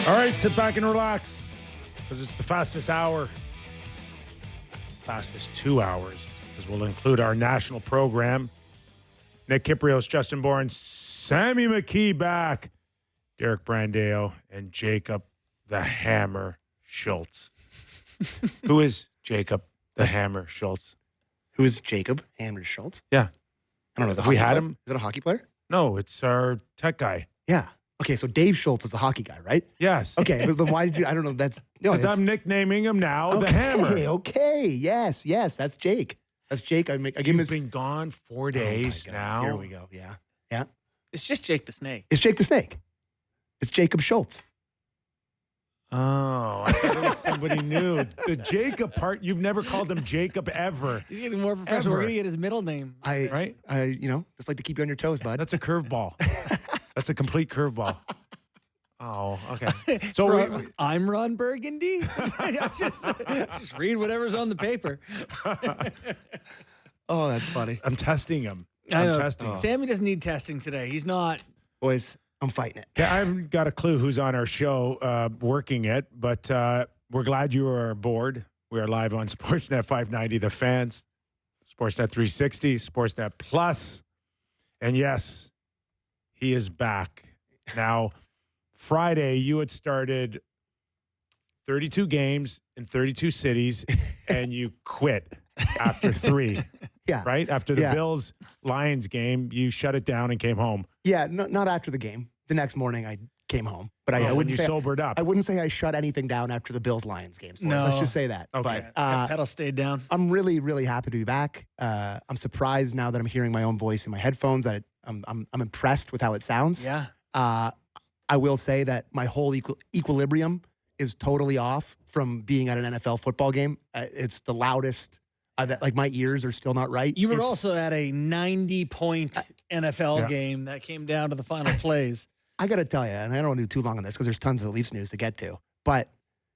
All right, sit back and relax because it's the fastest hour. Fastest 2 hours because we'll include our national program. Nick Kypreos, Justin Bourne, Sammy McKee back. Derek Brandeo and Jacob the Hammer Schultz. Who is Jacob the Hammer Schultz? Who is Jacob Hammer Schultz? Yeah. I don't know. We had him. Is it a hockey player? No, it's our tech guy. Yeah. Okay, so Dave Schultz is the hockey guy, right? Yes. Okay, but then why did you? I don't know. That's no. Because I'm nicknaming him now okay, the Hammer. Okay. Yes. That's Jake. That's Jake. I give him You've been gone 4 days now. Here we go. Yeah. Yeah. It's just Jake the Snake. It's Jake the Snake. It's Jacob Schultz. Oh, I thought it was somebody new. The Jacob part, you've never called him Jacob ever. He's getting more professional. We're going to get his middle name. Right? I just like to keep you on your toes, bud. That's a curveball. That's a complete curveball. Oh, okay. So I'm Ron Burgundy. just read whatever's on the paper. Oh, that's funny. I'm testing him. I'm testing him. Sammy doesn't need testing today. He's not. Boys, I'm fighting it. Yeah, I haven't got a clue who's on our show working it, but we're glad you are aboard. We are live on Sportsnet 590, The Fans, Sportsnet 360, Sportsnet Plus, and yes, he is back. Now, Friday, you had started 32 games in 32 cities, and you quit after 3. Yeah. Right? After the Bills-Lions game, you shut it down and came home. Yeah, not after the game. The next morning, I came home. But I wouldn't say sobered up. I wouldn't say I shut anything down after the Bills-Lions games. Boys. No. Let's just say that. Okay. But Pedal stayed down. I'm really, really happy to be back. I'm surprised now that I'm hearing my own voice in my headphones. I'm impressed with how it sounds. Yeah. I will say that my whole equilibrium is totally off from being at an NFL football game. It's the loudest. My ears are still not right. You were also at a 90-point NFL game that came down to the final plays. I got to tell you, and I don't want to do too long on this because there's tons of Leafs news to get to, but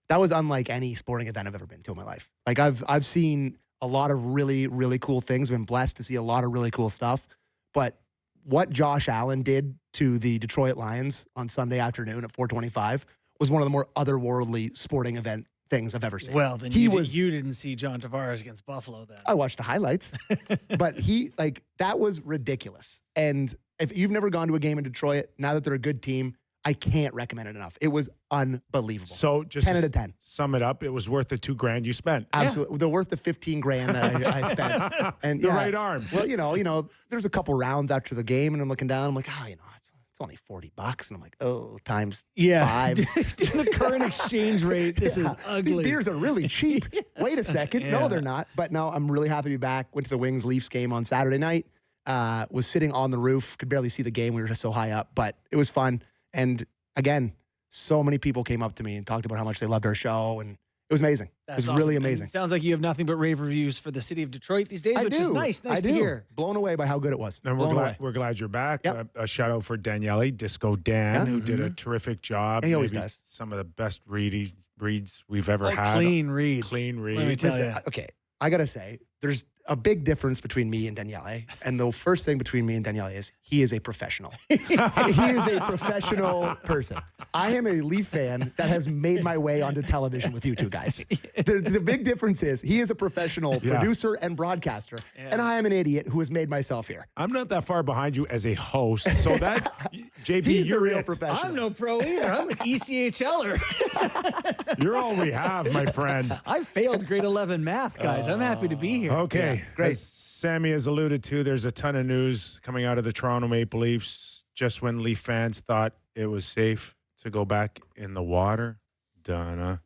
that was unlike any sporting event I've ever been to in my life. Like I've seen a lot of really, really cool things, been blessed to see a lot of really cool stuff, but what Josh Allen did to the Detroit Lions on Sunday afternoon at 4:25 was one of the more otherworldly sporting event things I've ever seen. Well, then you didn't see John Tavares against Buffalo then. I watched the highlights, but that was ridiculous. And if you've never gone to a game in Detroit, now that they're a good team, I can't recommend it enough. It was unbelievable. So just 10 out of 10. Sum it up, it was worth the $2,000 you spent. Absolutely. They're worth the $15,000 that I spent. And the right arm. Well, there's a couple rounds after the game and I'm looking down, I'm like, it's only $40. And I'm like, times 5. The current exchange rate, this is ugly. These beers are really cheap. Wait a second. No, they're not. But no, I'm really happy to be back. Went to the Wings Leafs game on Saturday night. Was sitting on the roof, could barely see the game. We were just so high up, but it was fun. And again, so many people came up to me and talked about how much they loved our show, and it was amazing. It was really amazing. It sounds like you have nothing but rave reviews for the city of Detroit these days, which is nice to hear. Blown away by how good it was. And we're glad you're back. Yep. A shout out for Daniele, Disco Dan, who did a terrific job. He always does. Some of the best reads we've ever had. Clean reads. Clean reads. Let me tell you. Okay, I got to say, there's a big difference between me and Daniele. And the first thing between me and Daniele is he is a professional. He is a professional person. I am a Leaf fan that has made my way onto television with you two guys. The big difference is he is a professional producer and broadcaster, and I am an idiot who has made myself here. I'm not that far behind you as a host, so that, JB, He's you're a real it. professional. I'm no pro either. I'm an ECHLer. You're all we have, my friend. I failed grade 11 math, guys. I'm happy to be here. Okay. Yeah, great. As Sammy has alluded to, there's a ton of news coming out of the Toronto Maple Leafs just when Leaf fans thought it was safe to go back in the water. Dunna.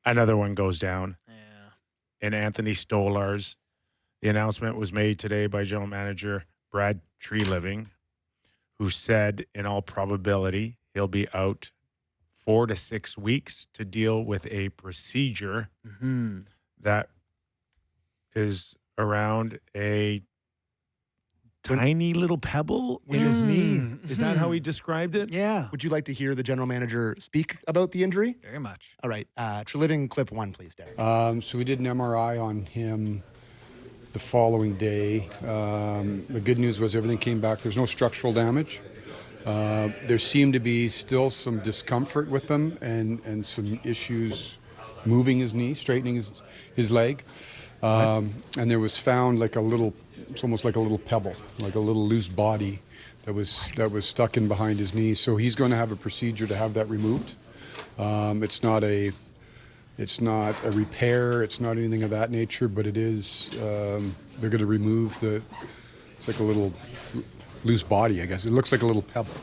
Another one goes down. Yeah. And Anthony Stolarz. The announcement was made today by General Manager Brad Treliving, who said in all probability he'll be out 4 to 6 weeks to deal with a procedure that is around a tiny little pebble in his knee. Is that how he described it? Yeah. Would you like to hear the general manager speak about the injury? Very much. All right. Treliving clip 1, please, Derek. So we did an MRI on him the following day. The good news was everything came back. There's no structural damage. There seemed to be still some discomfort with him and some issues moving his knee, straightening his leg. And there was found like it's almost like a little pebble, like a little loose body that was stuck in behind his knee. So he's going to have a procedure to have that removed. It's not a repair. It's not anything of that nature, but it is. They're going to remove it's like a little loose body, I guess. It looks like a little pebble.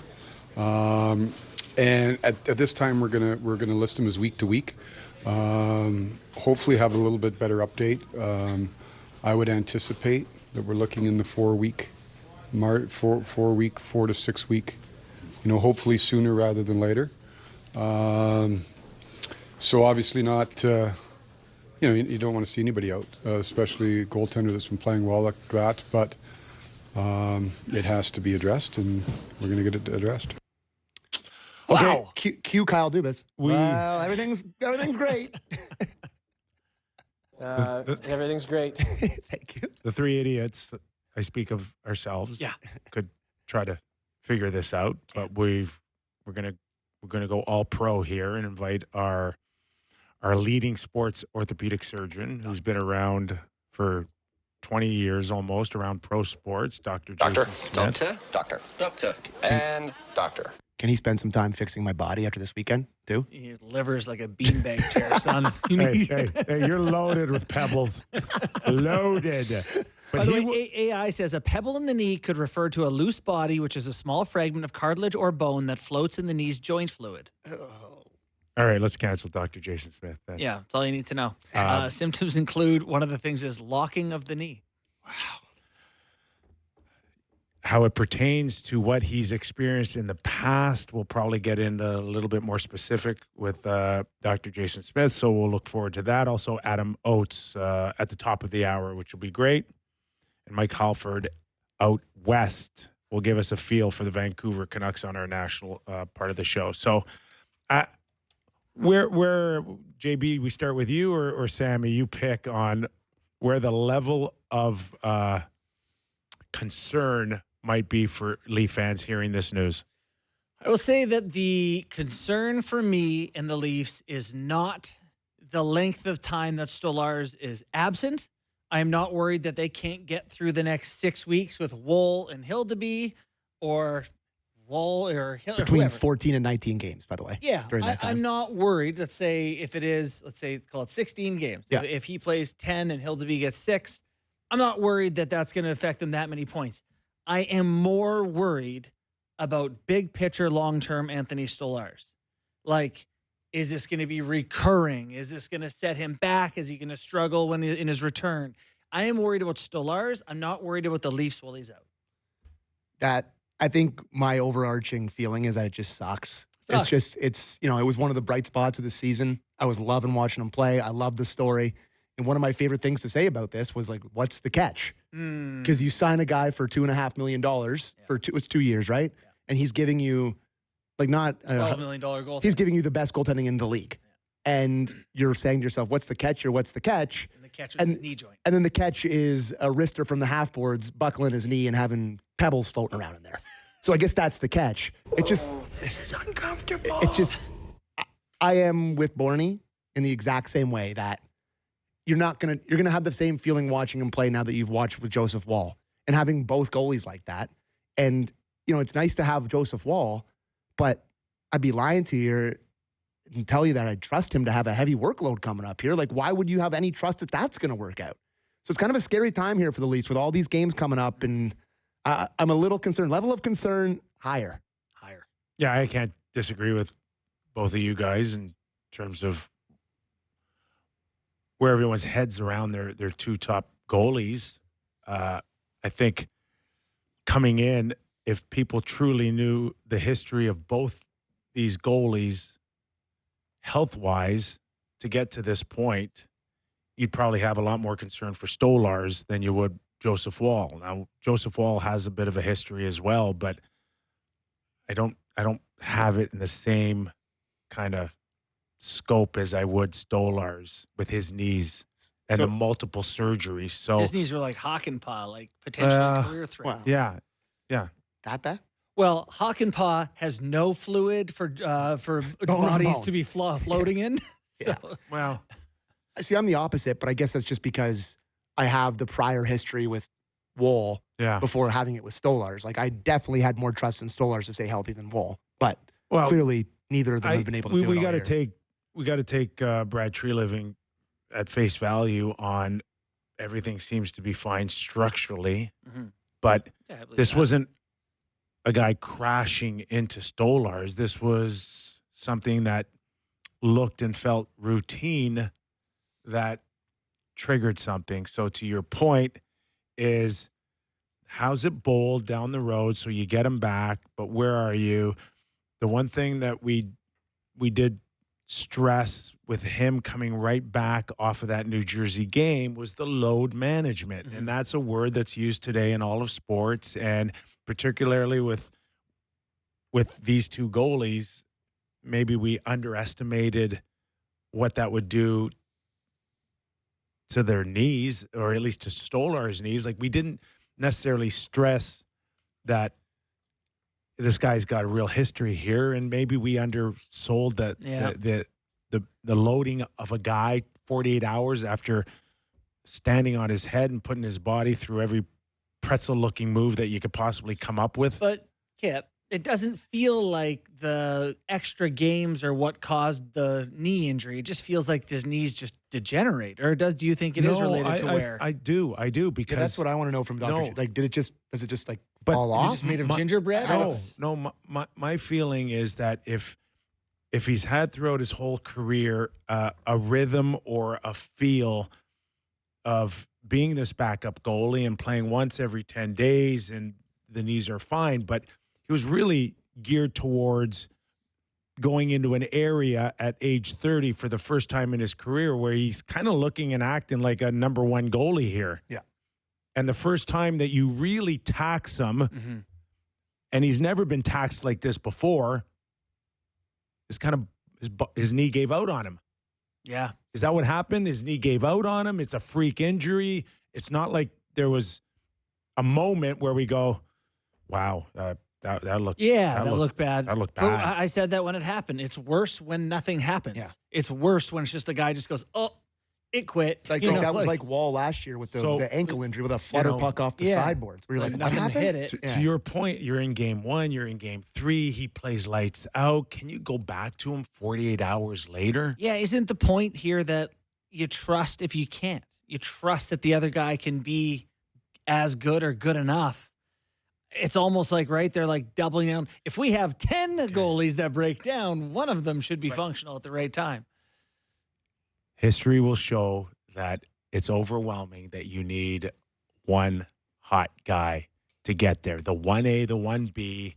And at this time, we're gonna list him as week to week. Hopefully, have a little bit better update. I would anticipate that we're looking in the 4 to 6 week. Hopefully sooner rather than later. So obviously not. You don't want to see anybody out, especially a goaltender that's been playing well like that. But it has to be addressed, and we're going to get it addressed. Wow. Cue Kyle Dubas. Well, everything's great. Everything's great. Thank you. The three idiots, I speak of ourselves, could try to figure this out, but we're gonna go all pro here and invite our leading sports orthopedic surgeon, who's been around for 20 years almost around pro sports, Dr. Jason Smith. Doctor, and doctor. Can he spend some time fixing my body after this weekend, too? Your liver's like a beanbag chair, son. Hey, you're loaded with pebbles. Loaded. But By the way, AI says a pebble in the knee could refer to a loose body, which is a small fragment of cartilage or bone that floats in the knee's joint fluid. All right, let's cancel Dr. Jason Smith then. Yeah, that's all you need to know. Symptoms include, one of the things is locking of the knee. Wow. How it pertains to what he's experienced in the past, we'll probably get into a little bit more specific with Dr. Jason Smith, so we'll look forward to that. Also, Adam Oates at the top of the hour, which will be great. And Mike Halford out west will give us a feel for the Vancouver Canucks on our national part of the show. So where JB, we start with you or Sammy, you pick on where the level of concern might be for Leaf fans hearing this news? I will say that the concern for me and the Leafs is not the length of time that Stolarz is absent. I am not worried that they can't get through the next 6 weeks with Woll and Hildeby or Woll or Hill. Between 14 and 19 games, by the way. Yeah, during that time. I'm not worried. Let's say if it is, call it 16 games. Yeah. If he plays 10 and Hildeby gets 6, I'm not worried that that's going to affect them that many points. I am more worried about big picture, long-term Anthony Stolarz. Like, is this going to be recurring? Is this going to set him back? Is he going to struggle in his return? I am worried about Stolarz. I'm not worried about the Leafs while he's out. That, I think my overarching feeling is that it just sucks. It was one of the bright spots of the season. I was loving watching him play. I love the story. And one of my favorite things to say about this was, like, what's the catch? Because you sign a guy for $2.5 million for it's 2 years, right? Yeah. And he's giving you, like, not $12 million goal. He's giving you the best goaltending in the league. Yeah. And you're saying to yourself, what's the catch or what's the catch? And the catch is his knee joint. And then the catch is a wrister from the half boards buckling his knee and having pebbles floating around in there. So I guess that's the catch. This is uncomfortable. I am with Bourne in the exact same way that you're gonna have the same feeling watching him play now that you've watched with Joseph Woll and having both goalies like that. And it's nice to have Joseph Woll, but I'd be lying to you and tell you that I trust him to have a heavy workload coming up here. Like, why would you have any trust that that's going to work out? So it's kind of a scary time here for the Leafs with all these games coming up, and I'm a little concerned. Level of concern higher. Yeah, I can't disagree with both of you guys in terms of where everyone's heads around their two top goalies. I think coming in, if people truly knew the history of both these goalies health-wise to get to this point, you'd probably have a lot more concern for Stolarz than you would Joseph Woll. Now, Joseph Woll has a bit of a history as well, but I don't have it in the same kind of scope as I would Stolarz with his knees and the multiple surgeries. So his knees were like Hakanpää, like potentially career threat. Wow. Yeah. That bad? Well, Hakanpää has no fluid for on bodies bone. to be floating in. So, Well, See, I'm the opposite, but I guess that's just because I have the prior history with Woll yeah. before having it with Stolarz. Like, I definitely had more trust in Stolarz to stay healthy than Woll, but Well, clearly neither of them have been able to do it we all got to year. take Brad Treliving at face value on everything seems to be fine structurally, Mhm. but yeah, I believe this that. wasn't a guy crashing into Stolarz. This was something that looked and felt routine that triggered something. So to your point is how's it bowled down the road so you get him back, but where are you? The one thing that we did stress with him coming right back off of that New Jersey game was the load management. Mhm. And that's a word that's used today in all of sports, and particularly with these two goalies, maybe we underestimated what that would do to their knees, or at least to Stolar's knees. Like, we didn't necessarily stress that this guy's got a real history here, and maybe we undersold that Yeah. the loading of a guy 48 hours after standing on his head and putting his body through every pretzel-looking move that you could possibly come up with. But Kip, it doesn't feel like the extra games are what caused the knee injury. It just feels like his knees just degenerate. Or do you think it is related to wear? I do because Yeah, that's what I want to know from Dr. No. G. Like, does it just like But fall is it Is it off? just made of My- gingerbread? No, my feeling is that if he's had throughout his whole career a rhythm or a feel of being this backup goalie and playing once every 10 days and the knees are fine, but he was really geared towards going into an area at age 30 for the first time in his career where he's kind of looking and acting like a number one goalie here. Yeah. And the first time that you really tax him, Mhm. and he's never been taxed like this before, is kind of his knee gave out on him. Yeah. Is that what happened? His knee gave out on him. It's a freak injury. It's not like there was a moment where we go, wow, that looked Yeah, that looked bad. that looked But bad. I said that when it happened. It's worse when nothing happens. Yeah. It's worse when it's just the guy just goes, oh, it quit. Like, You know, that was like Wall last year with So, the ankle injury with a flutter know, puck off the yeah. sideboards. Where you're like, what nothing happened? hit it. To your point, you're in game 1, you're in game 3. He plays lights out. Can you go back to him 48 hours later? Yeah, isn't the point here that you trust if you can't? You trust that the other guy can be as good or good enough. It's almost like, right, they're like doubling down. If we have 10 goalies that break down, one of them should be functional at the right time. History will show that it's overwhelming that you need one hot guy to get there. The 1A, the 1B,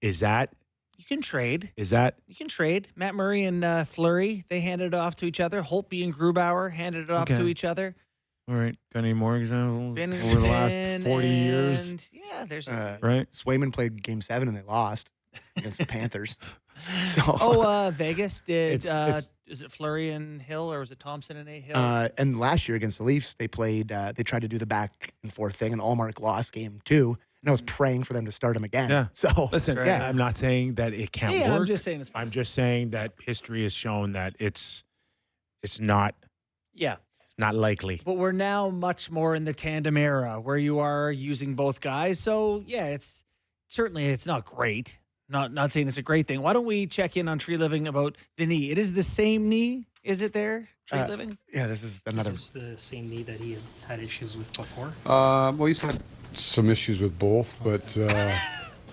is that You can trade. You can trade. Matt Murray and Fleury, they handed it off to each other. Holtby and Grubauer handed it off to Okay. each other. all right? Got any more examples Binnington over the last 40 years? and- Yeah, there's. Right? Swayman played game 7 and they lost against the Panthers. So, Vegas did. It's- Is it Fleury and Hill, or was it Thompson and A. Hill? and last year against the Leafs, they played, they tried to do the back and forth thing, and Allmark lost game 2. And I was praying for them to start him again. Yeah. So, Listen, yeah. I'm not saying that it can't yeah, work. I'm just saying it's I'm possible. just saying that history has shown that it's not Yeah. likely. But we're now much more in the tandem era where you are using both guys. So yeah, it's not great. Not saying it's a great thing. Why don't we check in on Tree Living about the knee? It is the same knee, is it there? Tree Living? Yeah, this is another. Is this the same knee that he had issues with before? Well, he's had some issues with both, but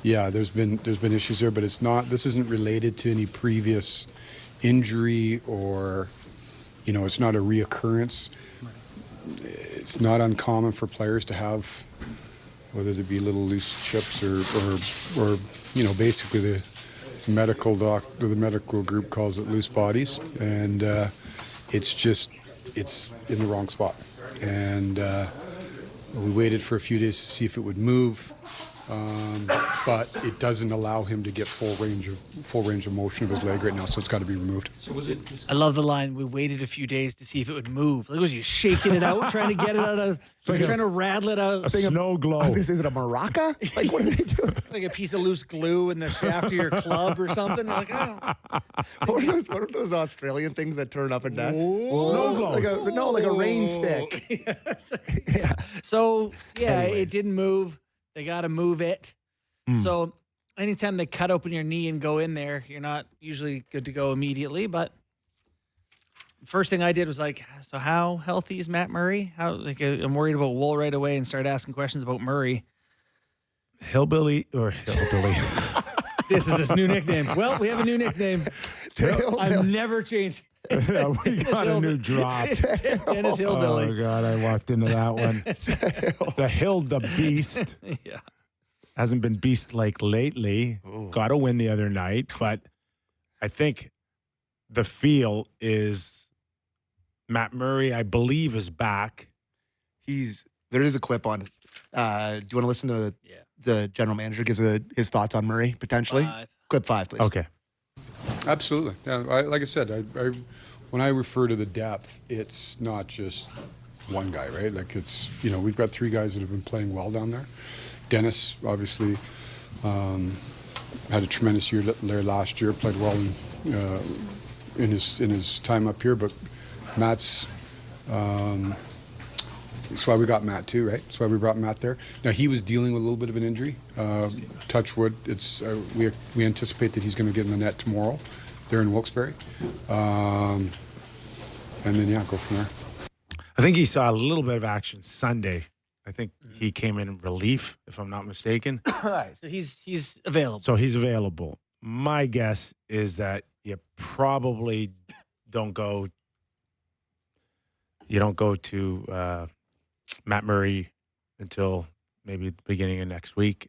yeah, there's been issues there, but it's not. This isn't related to any previous injury, or it's not a reoccurrence. It's not uncommon for players to have, whether it be little loose chips or basically the medical group calls it loose bodies, and it's in the wrong spot. And we waited for a few days to see if it would move. but it doesn't allow him to get full range of motion of his leg right now, so it's got to be removed. So was it? I love the line. We waited a few days to see if it would move. Like, was you shaking it out, trying to get it out of, trying to rattle it out? A snow globe. I was gonna say, is it a maraca? Like, what are they doing? Like a piece of loose glue in the shaft of your club or something. You're like, oh. What are those Australian things that turn up and down? Snow globes. Like a rain stick. Yeah. So, yeah, Anyways. it didn't move. They got to move it. So, anytime they cut open your knee and go in there, you're not usually good to go immediately. But first thing I did was like, so how healthy is Matt Murray? I'm worried about Wool right away and started asking questions about Murray. Hillbilly. This is his new nickname. Well, we have a new nickname. I've never changed. We got a new drop. Dennis Hillbilly. Oh, God, I walked into that one. The Hill, the Beast. Yeah. Hasn't been beast-like lately. Got a win the other night, but I think the feel is Matt Murray, I believe, is back. There is a clip on. Do you want to listen to the general manager gives his thoughts on Murray potentially? 5. Clip 5, please. Okay. Absolutely. Yeah, like I said, when I refer to the depth, it's not just one guy, right? Like it's, we've got 3 guys that have been playing well down there. Dennis, obviously, had a tremendous year there last year, played well in his time up here, but Matt's, that's why we got Matt too, right? That's why we brought Matt there. Now he was dealing with a little bit of an injury. Touch wood. It's we anticipate that he's going to get in the net tomorrow, there in Wilkes-Barre, and then go from there. I think he saw a little bit of action Sunday. I think he came in relief, if I'm not mistaken. All right. So he's available. So he's available. My guess is that you probably don't go. You don't go to Matt Murray until maybe the beginning of next week.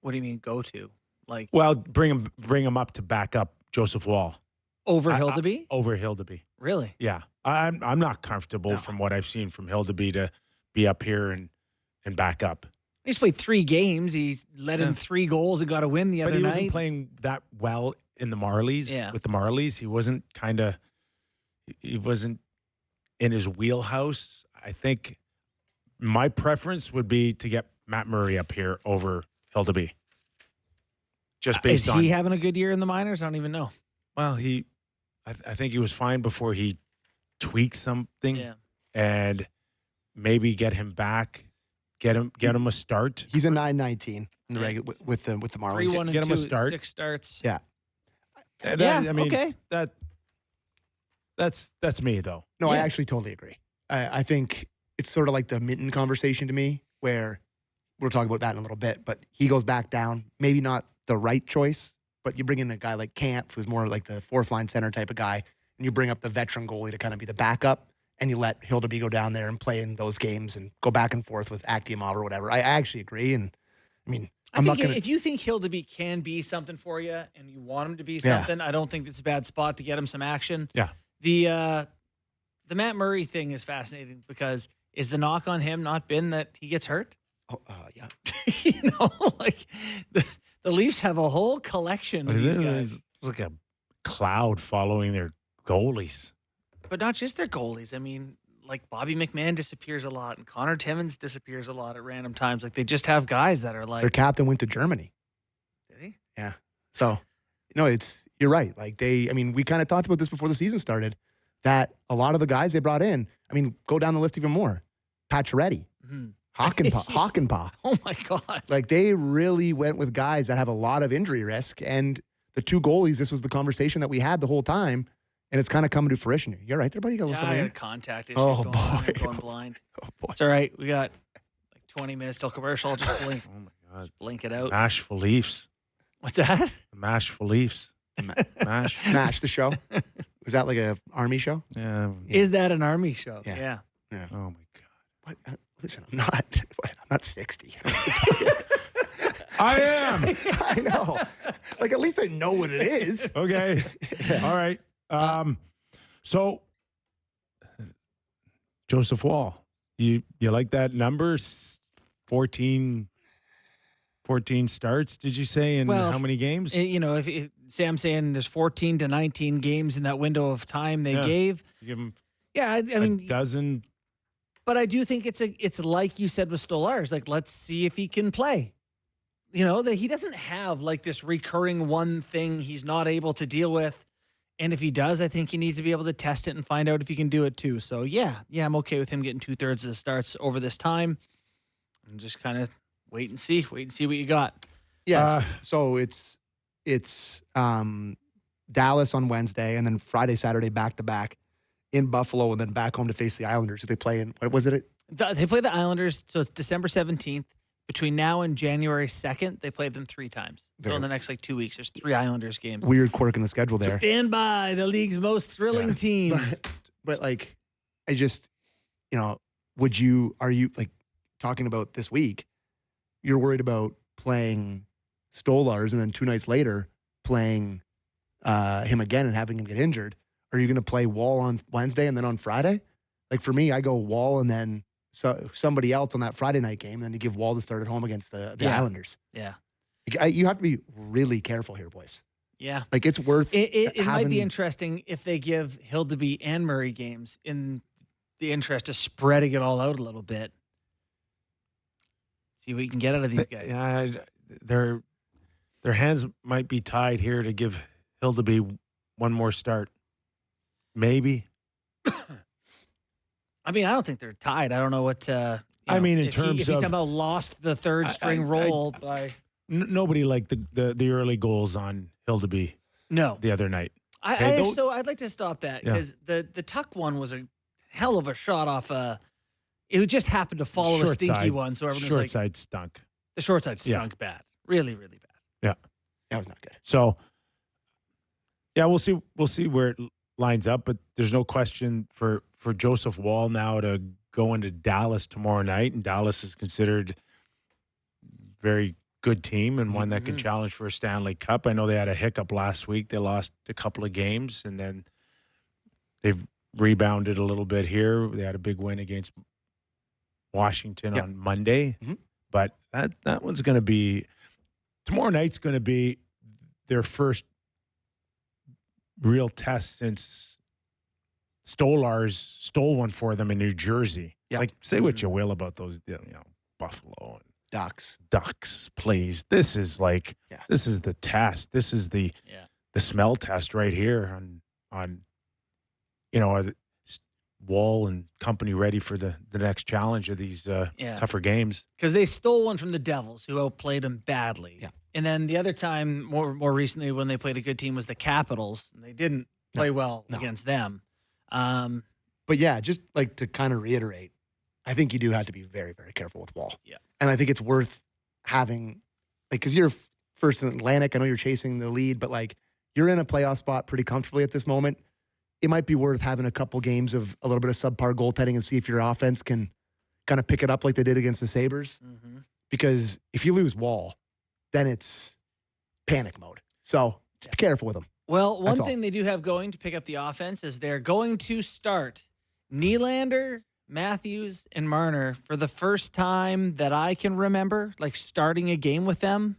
What do you mean go to? Like Well, bring him up to back up Joseph Wall over Hildeby? over Hildeby. Really? Yeah, I'm not comfortable from what I've seen from Hildeby to be up here and back up. He's played 3 games. He let in 3 goals and got a win the other But he night. wasn't playing that well in the Marlies. Yeah. With the Marlies, he wasn't in his wheelhouse. I think my preference would be to get Matt Murray up here over Hildeby. Just based Is on he having a good year in the minors? I don't even know. well, I think he was fine before he tweaked something, Yeah. and maybe get him back, get him a start. He's a 9-19 in the regular with the Marlies. 3-1 Get and him a 2, start. 6 starts. Yeah. I mean, okay. That's me though. No, I Yeah. actually totally agree. I think it's sort of like the Minten conversation to me, where we'll talk about that in a little bit, but he goes back down. Maybe not the right choice, but you bring in a guy like Kämpf, who's more like the 4th-line center type of guy, and you bring up the veteran goalie to kind of be the backup, and you let Hildeby go down there and play in those games and go back and forth with Aktiamov or whatever. I actually agree, and I mean, I'm not going to. If you think Hildeby can be something for you and you want him to be Yeah. something, I don't think it's a bad spot to get him some action. Yeah. The Matt Murray thing is fascinating because is the knock on him not been that he gets hurt? Yeah. Like the Leafs have a whole collection of these guys. It's like a cloud following their goalies. But not just their goalies. I mean, like Bobby McMahon disappears a lot and Connor Timmins disappears a lot at random times. Like they just have guys that are like, Their captain went to Germany. did he? Yeah. So, you're right. Like we kind of talked about this before the season started, that a lot of the guys they brought in, go down the list even more. Pacioretty, Hakanpää. Oh my God. Like they really went with guys that have a lot of injury risk. And the 2 goalies, this was the conversation that we had the whole time. And it's kind of coming to fruition. You're right there, buddy. You got a little Yeah, I something got a contact issue Oh, going on. boy. I'm going blind. Oh, boy. It's all right. We got like 20 minutes till commercial. I'll just blink. Oh my God. Blink it out. Mash for Leafs. What's that? Mash for Leafs. Mash. Mash the show. Was that like a army show? Yeah. Is that an army show? Yeah. Yeah. Oh my God. What? Listen, I'm not 60. I am. I know. Like at least I know what it is. Okay. All right. So Joseph Wall, you like that number? 14 14 starts, did you say, in Well, how many games? You know, if Sam's saying there's 14 to 19 games in that window of time they Yeah. gave. You give him Yeah, I a mean, dozen. but I do think it's like you said with Stolarz. Like, let's see if he can play. You know, that he doesn't have like this recurring one thing he's not able to deal with. And if he does, I think you need to be able to test it and find out if he can do it too. So yeah, I'm okay with him getting 2/3 of the starts over this time. And just kind of wait and see what you got. Yeah. So it's Dallas on Wednesday, and then Friday, Saturday back to back in Buffalo, and then back home to face the Islanders. Who they play in? What was it? They play the Islanders, so it's December 17th. Between now and January 2nd, they play them 3 times. So in the next 2 weeks, there's 3 Islanders games. Weird quirk in the schedule there. So stand by, the league's most thrilling team. But like, I just, are you like talking about this week? You're worried about playing Stolarz and then 2 nights later playing him again and having him get injured. Are you going to play Wall on Wednesday and then on Friday? Like for me, I go Wall and then somebody else on that Friday night game, and then you give Wall the start at home against the Islanders. Yeah. You have to be really careful here, boys. Yeah. Like it's worth it might be interesting if they give Hildeby and Murray games in the interest of spreading it all out a little bit. See what you can get out of these guys. Yeah, their hands might be tied here to give Hildeby one more start. Maybe. I mean, I don't think they're tied. I don't know what. I mean, in terms if he of somehow lost the third string role by nobody liked the early goals on Hildeby no the other night. So I'd like to stop that because the Tuck one was a hell of a shot off. It just happened to follow a stinky one, so everyone's short side stunk. The short side stunk bad, really, really bad. Yeah, that was not good. So, yeah, we'll see. We'll see where it lines up, but there's no question for Joseph Wall now to go into Dallas tomorrow night, and Dallas is considered a very good team and one that can challenge for a Stanley Cup. I know they had a hiccup last week. They lost a couple of games, and then they've rebounded a little bit here. They had a big win against Washington on Monday, but that one's going to be tomorrow night's going to be their first real test since Stolarz stole one for them in New Jersey. Yeah. Like, say what you will about those, Buffalo and Ducks, please. This is this is the test. This is the smell test right here on Wall and company ready for the next challenge of these tougher games. Because they stole one from the Devils, who outplayed them badly. Yeah. And then the other time, more recently, when they played a good team was the Capitals, and they didn't play well against them. But yeah, just like to kind of reiterate, I think you do have to be very, very careful with Wall. Yeah. And I think it's worth having, because you're first in the Atlantic. I know you're chasing the lead, but you're in a playoff spot pretty comfortably at this moment. It might be worth having a couple games of a little bit of subpar goaltending and see if your offense can kind of pick it up like they did against the Sabres. Mm-hmm. Because if you lose Wall, then it's panic mode. So just be careful with them. Well, one thing they do have going to pick up the offense is they're going to start Nylander, Matthews, and Marner for the first time that I can remember, starting a game with them.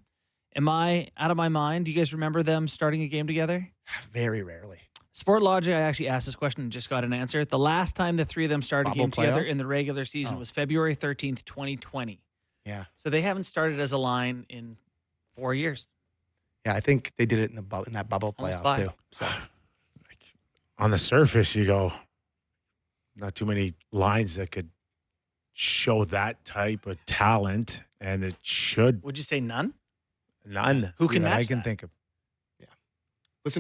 Am I out of my mind? Do you guys remember them starting a game together? Very rarely. Sport Logic, I actually asked this question and just got an answer. The last time the 3 of them started a game together in the regular season was February 13th, 2020. Yeah. So they haven't started as a line in 4 years. Yeah, I think they did it in that bubble playoff too. So, on the surface, you go, not too many lines that could show that type of talent, and it should. Would you say none? None. Who can that match I can that? think of. Yeah. Let's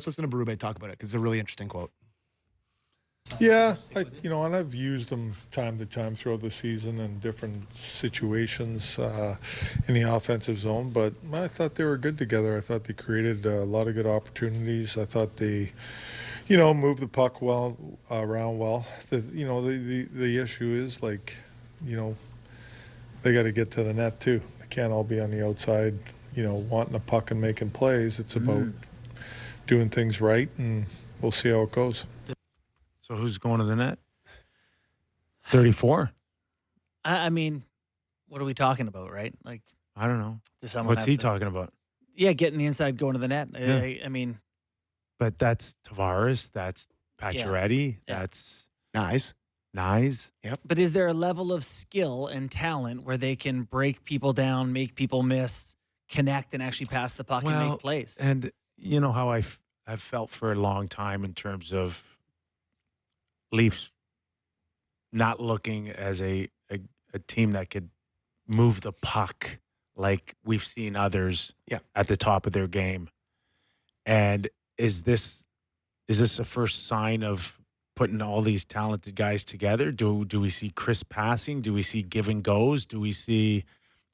listen to Berube talk about it because it's a really interesting quote. Yeah, and I've used them time to time throughout the season in different situations in the offensive zone, but I thought they were good together. I thought they created a lot of good opportunities. I thought they, moved the puck around well. The issue is they got to get to the net too. They can't all be on the outside, wanting the puck and making plays. It's about doing things right, and we'll see how it goes. So who's going to the net? 34? I mean, what are we talking about, right? I don't know. Does someone What's have he to- talking about? Yeah, getting the inside, going to the net. Yeah. I mean, But that's Tavares. That's Pacioretty. Yeah. That's Nice. Nyes. but is there a level of skill and talent where they can break people down, make people miss, connect, and actually pass the puck and Well, make plays? And you know how I've felt for a long time in terms of Leafs not looking as a team that could move the puck like we've seen others at the top of their game. And is this a first sign of putting all these talented guys together? Do we see crisp passing? Do we see give and goes? Do we see,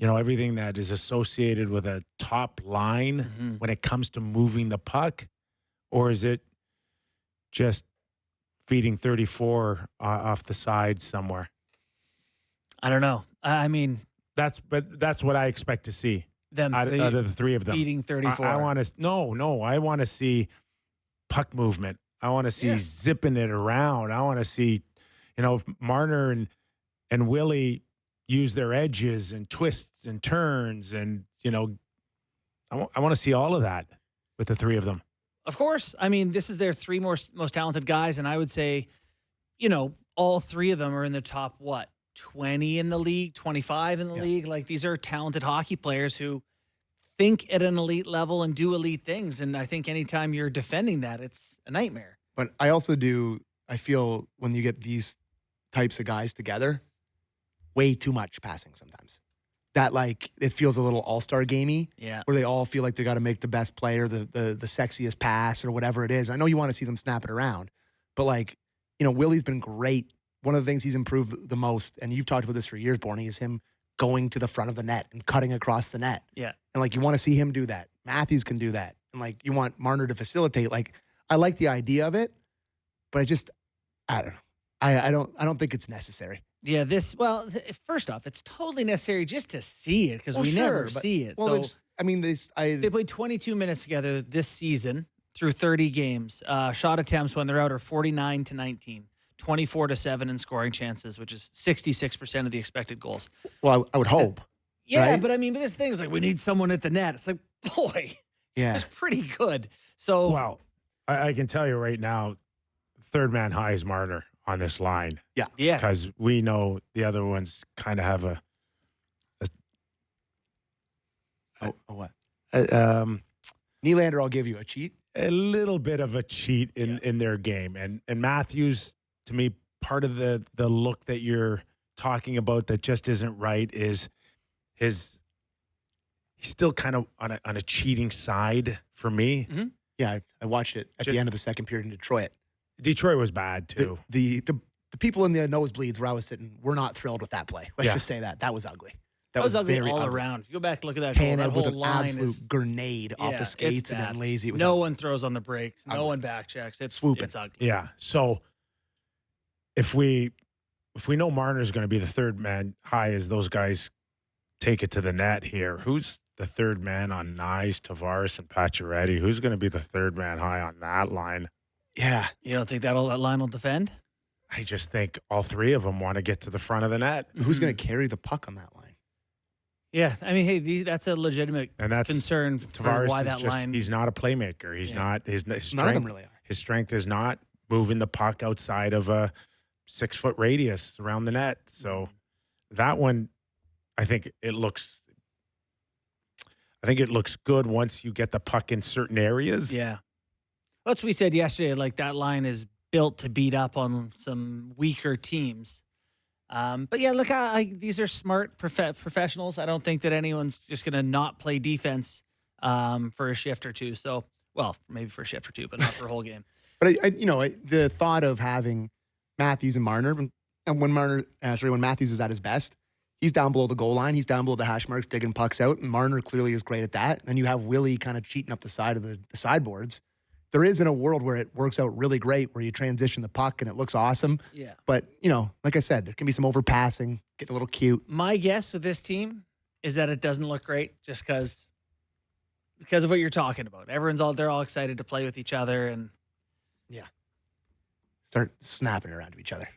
everything that is associated with a top line when it comes to moving the puck? Or is it just feeding 34 off the side somewhere? I don't know. I mean, That's what I expect to see them out of the three of them. feeding 34. I want to I want to see puck movement. I want to see zipping it around. I want to see, if Marner and Willie use their edges and twists and turns, and I want to see all of that with the three of them. Of course. I mean, this is their three most talented guys, and I would say, all three of them are in the top 20 in the league, 25 in the league. Like, these are talented hockey players who think at an elite level and do elite things. And I think anytime you're defending that, it's a nightmare. But I feel when you get these types of guys together, way too much passing sometimes. That, it feels a little all-star gamey. Yeah. Where they all feel like they got to make the best player, the sexiest pass or whatever it is. I know you want to see them snap it around, but Willie's been great. One of the things he's improved the most, and you've talked about this for years, Borny, is him going to the front of the net and cutting across the net. Yeah. And you want to see him do that. Matthews can do that. And you want Marner to facilitate. I like the idea of it, but I don't know. I don't think it's necessary. Yeah, first off, it's totally necessary just to see it because we never see it. Well, So they played 22 minutes together this season through 30 games. Shot attempts when they're out are 49-19, 24-7 in scoring chances, which is 66% of the expected goals. Well, I would hope. Yeah, right? but I mean, this thing is we need someone at the net. It's boy, Yeah. it's pretty good. So, Well, I can tell you right now, third man high is Marner on this line. yeah. Because we know the other ones kind of have What? a Nylander, I'll give you a cheat. a little bit of a cheat in their game. And Matthews, to me, part of the look that you're talking about that just isn't right is he's still kind of on a cheating side for me. Mm-hmm. Yeah, I watched it at the end of the second period in Detroit. Detroit was bad too. The people in the nosebleeds where I was sitting were not thrilled with that play. Let's just say that was ugly. That was ugly very all ugly. around. If you go back and look at that goal, Tanev that with whole an line absolute is grenade off the it's skates and then bad. lazy. It was No ugly. one throws on the brakes. No Ugly. one back checks. It's Swooping. It's ugly. Yeah. So if we know Marner's going to be the third man high as those guys take it to the net here, who's the third man on Nyes, Tavares, and Pacioretty? Who's going to be the third man high on that line? Yeah. You don't think that line will defend? I just think all three of them want to get to the front of the net. Who's going to carry the puck on that line? Yeah, I mean, hey, that's a legitimate And that's concern for Tavares why is that just, line. he's not a playmaker. He's not his None of strength. them really are. His strength is not moving the puck outside of a 6-foot radius around the net. So that one, I think it looks good once you get the puck in certain areas. Yeah. That's what we said yesterday. That line is built to beat up on some weaker teams. But yeah, look, these are smart professionals. I don't think that anyone's just going to not play defense for a shift or two. So, well, maybe for a shift or two, but not for a whole game. But the thought of having Matthews and Marner, and when Matthews is at his best, he's down below the goal line. He's down below the hash marks, digging pucks out, and Marner clearly is great at that. And you have Willie kind of cheating up the side of the sideboards. There is in a world where it works out really great, where you transition the puck and it looks awesome. Yeah. But, like I said, there can be some overpassing, getting a little cute. My guess with this team is that it doesn't look great just because of what you're talking about. They're all excited to play with each other, and Start snapping around to each other.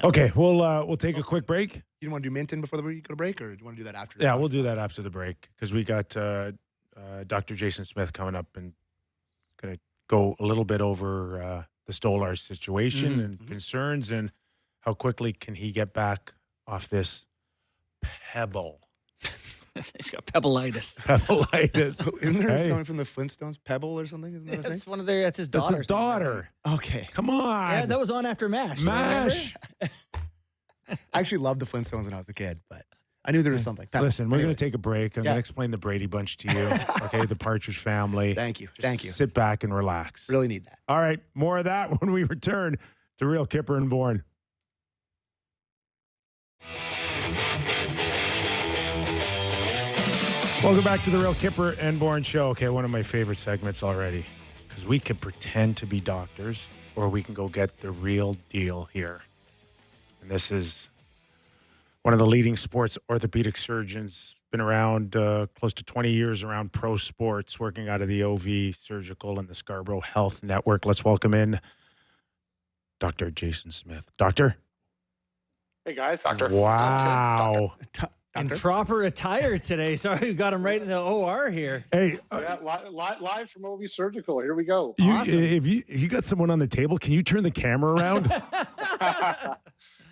Okay, we'll take a quick break. You don't want to do Minten before we go to break, or do you want to do that after? Yeah, we'll do that after the break because we got Dr. Jason Smith coming up and going to go a little bit over the Stolarz situation and concerns and how quickly can he get back off this pebble. He's got pebbleitis. Pebbleitis. Oh, isn't there someone from the Flintstones, Pebble or something? Isn't that a thing? That's one of their. That's his That's daughter. his daughter. Okay. Come on. Yeah, that was on after MASH. MASH. I actually loved the Flintstones when I was a kid, but I knew there was something. Pebble. Listen, we're going Anyways. to take a break. I'm going to explain the Brady Bunch to you. Okay, the Partridge Family. Thank you. Just Thank you. Sit back and relax. Really need that. All right, more of that when we return to Real Kyper and Bourne. Welcome back to the Real Kyper and Bourne show. Okay, one of my favorite segments already because we can pretend to be doctors or we can go get the real deal here. And this is one of the leading sports orthopedic surgeons, been around close to 20 years around pro sports, working out of the OV Surgical and the Scarborough Health Network. Let's welcome in Dr. Jason Smith. Doctor? Hey, guys. Doctor. Wow. In proper attire today. Sorry, we got him right in the OR here. Hey, Yeah, live from OV Surgical. Here we go. if you got someone on the table, can you turn the camera around?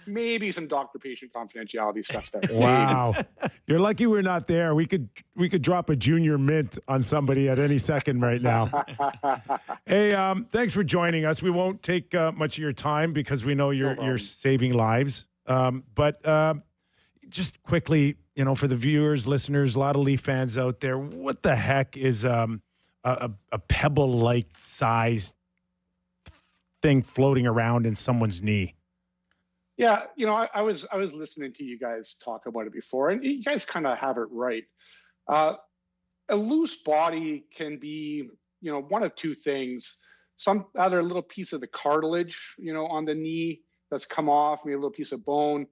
Maybe some doctor-patient confidentiality stuff there. Wow. You're lucky we're not there. We could drop a junior mint on somebody at any second right now. Hey, thanks for joining us. We won't take much of your time because we know you're saving lives. But just quickly, for the viewers, listeners, a lot of Leaf fans out there, what the heck is a pebble-like size thing floating around in someone's knee? Yeah, I was listening to you guys talk about it before, and you guys kind of have it right. A loose body can be, one of two things: either a little piece of the cartilage, on the knee that's come off, maybe a little piece of bone,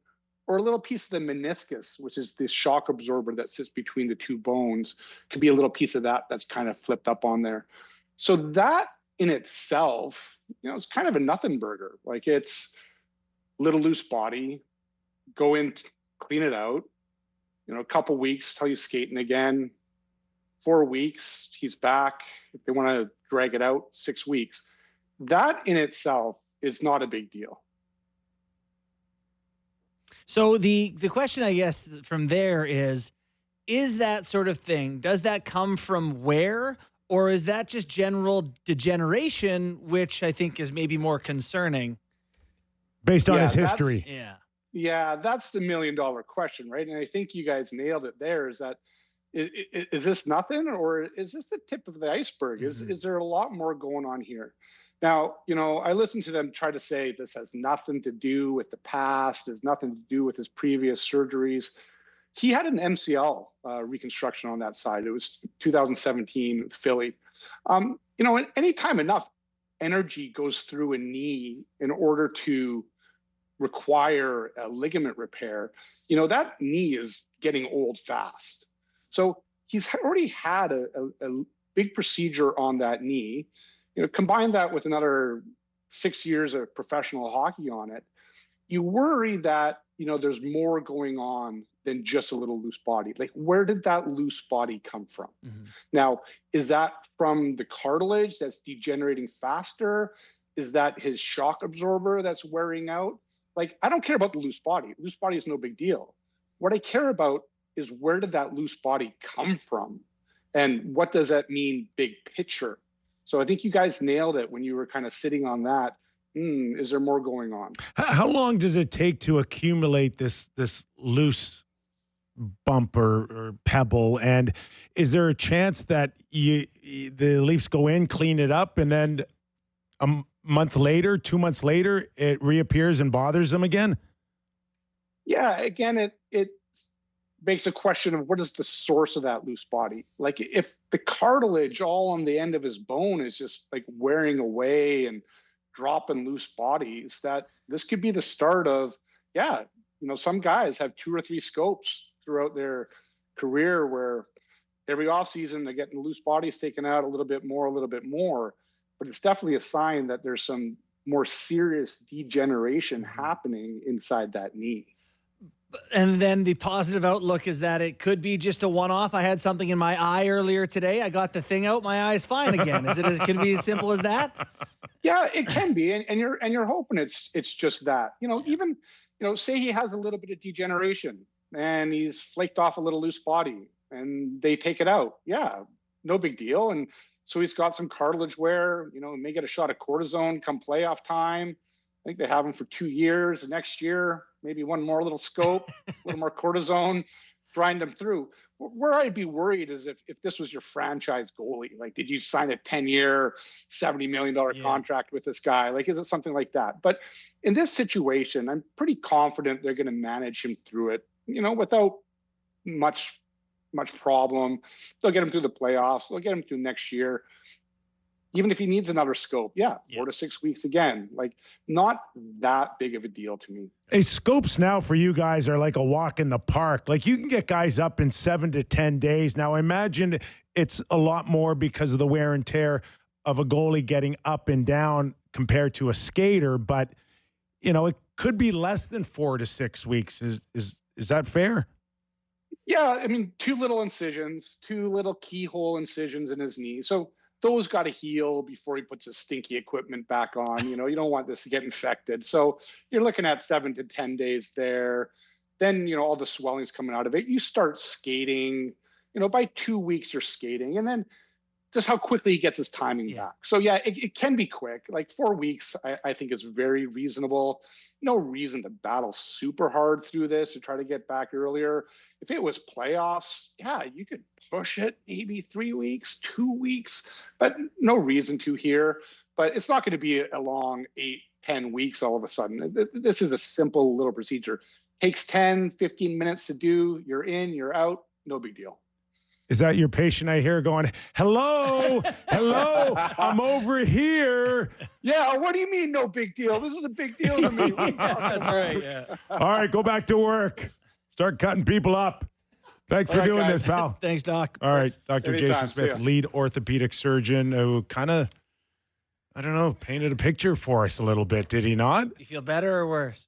or a little piece of the meniscus, which is the shock absorber that sits between the two bones. Could be a little piece of that's kind of flipped up on there. So that in itself, it's kind of a nothing burger. Like, it's little loose body, go in, clean it out, a couple weeks till he's skating again, 4 weeks, he's back. If they want to drag it out, 6 weeks. That in itself is not a big deal. So the question, I guess, from there is that sort of thing, does that come from where, or is that just general degeneration, which I think is maybe more concerning? Based on his history. Yeah, that's the $1 million question, right? And I think you guys nailed it there. Is this nothing, or is this the tip of the iceberg? Is there a lot more going on here? Now, I listened to them try to say this has nothing to do with the past, has nothing to do with his previous surgeries. He had an MCL reconstruction on that side. It was 2017 Philly. Anytime enough energy goes through a knee in order to require a ligament repair, that knee is getting old fast. So he's already had a big procedure on that knee. Combine that with another 6 years of professional hockey on it, you worry that, there's more going on than just a little loose body. Like, where did that loose body come from? Mm-hmm. Now, is that from the cartilage that's degenerating faster? Is that his shock absorber that's wearing out? Like, I don't care about the loose body. Loose body is no big deal. What I care about is, where did that loose body come from? And what does that mean big picture? So I think you guys nailed it when you were kind of sitting on that. Is there more going on? How long does it take to accumulate this loose bump or pebble? And is there a chance that the Leafs go in, clean it up, and then a month later, 2 months later, it reappears and bothers them again? Yeah, again, it makes a question of what is the source of that loose body. Like, if the cartilage all on the end of his bone is just like wearing away and dropping loose bodies, that this could be the start of, some guys have 2 or 3 scopes throughout their career where every offseason they're getting loose bodies taken out a little bit more, but it's definitely a sign that there's some more serious degeneration happening inside that knee. And then the positive outlook is that it could be just a one-off. I had something in my eye earlier today. I got the thing out. My eye's fine again. Can it be as simple as that? Yeah, it can be. And you're hoping it's just that. Even, say he has a little bit of degeneration and he's flaked off a little loose body and they take it out. Yeah, no big deal. And so he's got some cartilage wear, may get a shot of cortisone come playoff time. I think they have him for 2 years. Next year, maybe one more little scope, a little more cortisone, grind him through. Where I'd be worried is if this was your franchise goalie. Like, did you sign a 10-year, $70 million contract with this guy? Like, is it something like that? But in this situation, I'm pretty confident they're going to manage him through it, without much problem. They'll get him through the playoffs. They'll get him through next year. Even if he needs another scope, 4 to 6 weeks again. Like, not that big of a deal to me. Hey, scopes now for you guys are like a walk in the park. Like, you can get guys up in 7 to 10 days. Now, I imagine it's a lot more because of the wear and tear of a goalie getting up and down compared to a skater. But, it could be less than 4 to 6 weeks. Is that fair? Yeah, I mean, 2 little incisions, 2 little keyhole incisions in his knee. So those got to heal before he puts his stinky equipment back on. You don't want this to get infected. So you're looking at 7 to 10 days there. Then, all the swelling's coming out of it. You start skating, by 2 weeks you're skating. And then just how quickly he gets his timing back. So, yeah, it can be quick. Like 4 weeks, I think is very reasonable. No reason to battle super hard through this to try to get back earlier. If it was playoffs, yeah, you could push it maybe 3 weeks, 2 weeks, but no reason to here. But it's not going to be a long 8-10 weeks all of a sudden. This is a simple little procedure. Takes 10, 15 minutes to do. You're in, you're out. No big deal. Is that your patient I hear going, hello, I'm over here? Yeah, what do you mean no big deal? This is a big deal to me. That's right, yeah. All right, go back to work. Start cutting people up. Thanks for doing this, pal. Thanks, Doc. All right, Dr. Anytime. Jason Smith, lead orthopedic surgeon, who kind of, I don't know, painted a picture for us a little bit, did he not? You feel better or worse?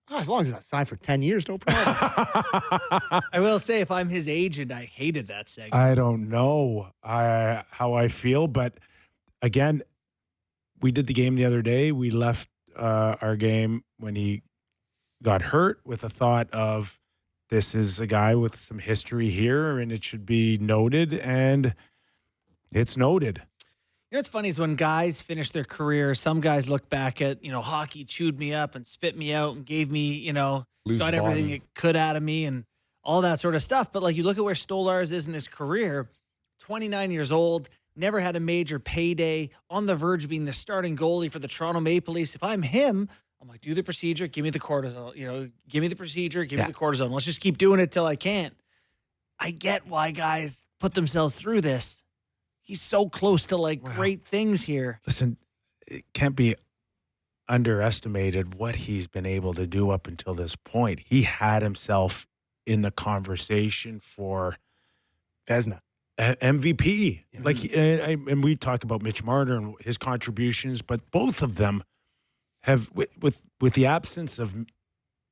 Oh, as long as it's not signed for 10 years, no problem. I will say, if I'm his agent, I hated that segment. I don't know how I feel, but again, we did the game the other day. We left our game when he got hurt with a thought of, this is a guy with some history here, and it should be noted, and it's noted. What's funny is when guys finish their career, some guys look back at, hockey chewed me up and spit me out and gave me, got everything it could out of me and all that sort of stuff. But like, you look at where Stolarz is in his career, 29 years old, never had a major payday, on the verge of being the starting goalie for the Toronto Maple Leafs. If I'm him, I'm like, do the procedure, give me the cortisone, give me the procedure, give me the cortisone. Let's just keep doing it till I can't. I get why guys put themselves through this. He's so close to great things here. Listen, it can't be underestimated what he's been able to do up until this point. He had himself in the conversation for Vezina. MVP. And we talk about Mitch Marner and his contributions, but both of them have, with the absence of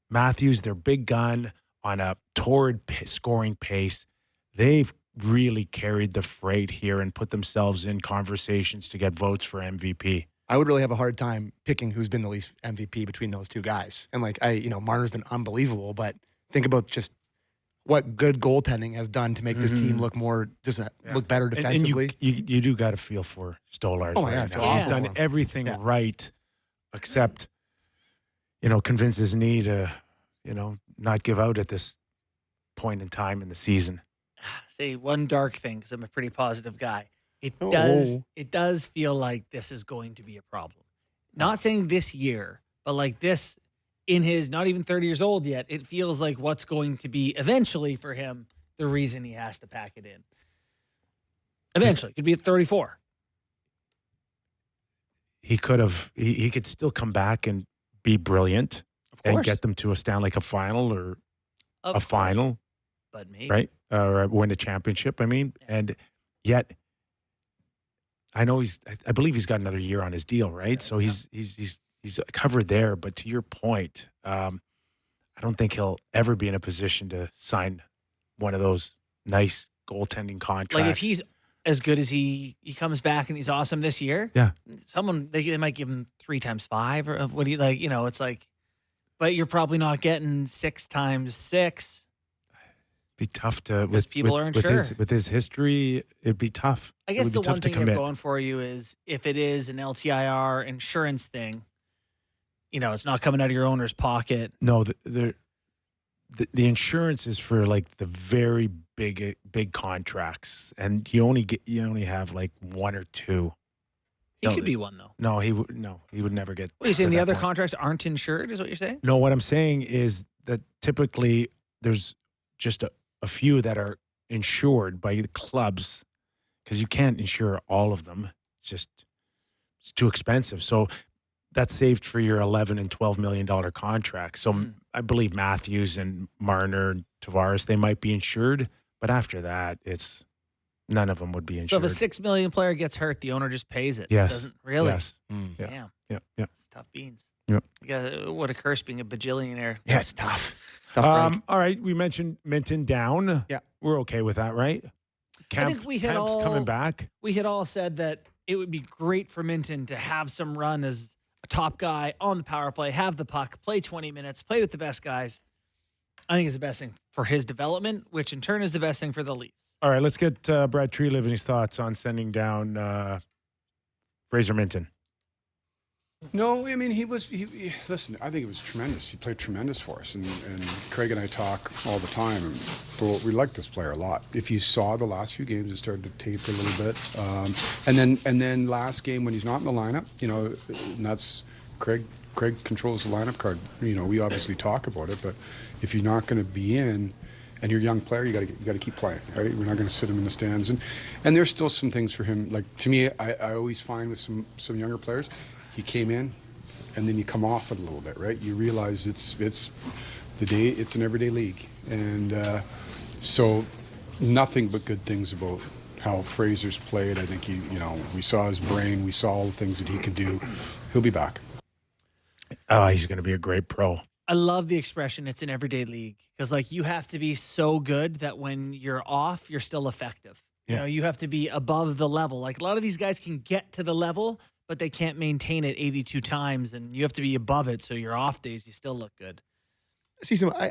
Matthews, their big gun on a torrid scoring pace, they've really carried the freight here and put themselves in conversations to get votes for MVP. I would really have a hard time picking who's been the least MVP between those two guys. And Marner's been unbelievable, but think about just what good goaltending has done to make this team look more, look better defensively. And you do got to feel for Stolarz. Oh my right God, now. He's done everything right, except, convince his knee to, not give out at this point in time in the season. Say one dark thing, because I'm a pretty positive guy. It does feel like this is going to be a problem. Not saying this year, but like this in his not even 30 years old yet, it feels like what's going to be eventually for him the reason he has to pack it in. Eventually. Could be at 34. He could still come back and be brilliant and get them to a Stanley Cup final or a final. But maybe. Right? Or win a championship, and yet I know I believe he's got another year on his deal, right? So he's covered there. But to your point, I don't think he'll ever be in a position to sign one of those nice goaltending contracts. Like if he's as good as he comes back and he's awesome this year, yeah, they might give him 3 times 5 or what do you like? It's like, but you're probably not getting 6 times 6. Be tough to Because people aren't sure. With his history, it'd be tough. I guess It would be the tough one to thing you have commit. going for you is if it is an LTIR insurance thing, it's not coming out of your owner's pocket. No, the insurance is for like the very big contracts, and you only have like 1 or 2. He could be one though. No, he would never get. What are you saying? to The that other point. contracts aren't insured? Is what you're saying? No, what I'm saying is that typically there's just a few that are insured by the clubs because you can't insure all of them. It's too expensive. So that's saved for your $11 and $12 million contracts. So I believe Matthews and Marner and Tavares, they might be insured, but after that, none of them would be So insured. if a $6 million player gets hurt, the owner just pays it. Yes. Doesn't really. Yes. Yeah. Damn. Yeah. It's tough beans. Yep. What a curse being a bajillionaire. Yeah, it's tough. Tough break. All right, we mentioned Minten down. Yeah. We're okay with that, right? I think we had Kämpf's coming back. We had all said that it would be great for Minten to have some run as a top guy on the power play, have the puck, play 20 minutes, play with the best guys. I think it's the best thing for his development, which in turn is the best thing for the Leafs. All right, let's get Brad Treeliving's thoughts on sending down Fraser Minten. No, I mean, he listen, I think it was tremendous. He played tremendous for us. And Craig and I talk all the time. And we like this player a lot. If you saw the last few games, it started to taper a little bit. And then last game when he's not in the lineup, and that's Craig controls the lineup card. We obviously talk about it, but if you're not going to be in and you're a young player, you got to keep playing, right? We're not going to sit him in the stands. And there's still some things for him. Like, to me, I always find with some younger players, he came in, and then you come off it a little bit, right? You realize it's an everyday league, and so nothing but good things about how Fraser's played. I think we saw his brain, we saw all the things that he can do. He'll be back. Oh, he's going to be a great pro. I love the expression, it's an everyday league, because you have to be so good that when you're off, you're still effective. Yeah. You have to be above the level. Like a lot of these guys can get to the level, but they can't maintain it 82 times, and you have to be above it, so your off days, you still look good.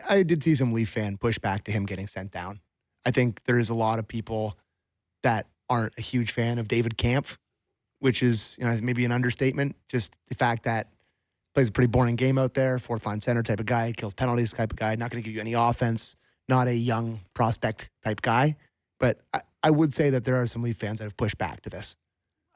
I did see some Leaf fan push back to him getting sent down. I think there's a lot of people that aren't a huge fan of David Kämpf, which is maybe an understatement. Just the fact that plays a pretty boring game out there, 4th line center type of guy, kills penalties type of guy, not going to give you any offense, not a young prospect type guy. But I would say that there are some Leaf fans that have pushed back to this.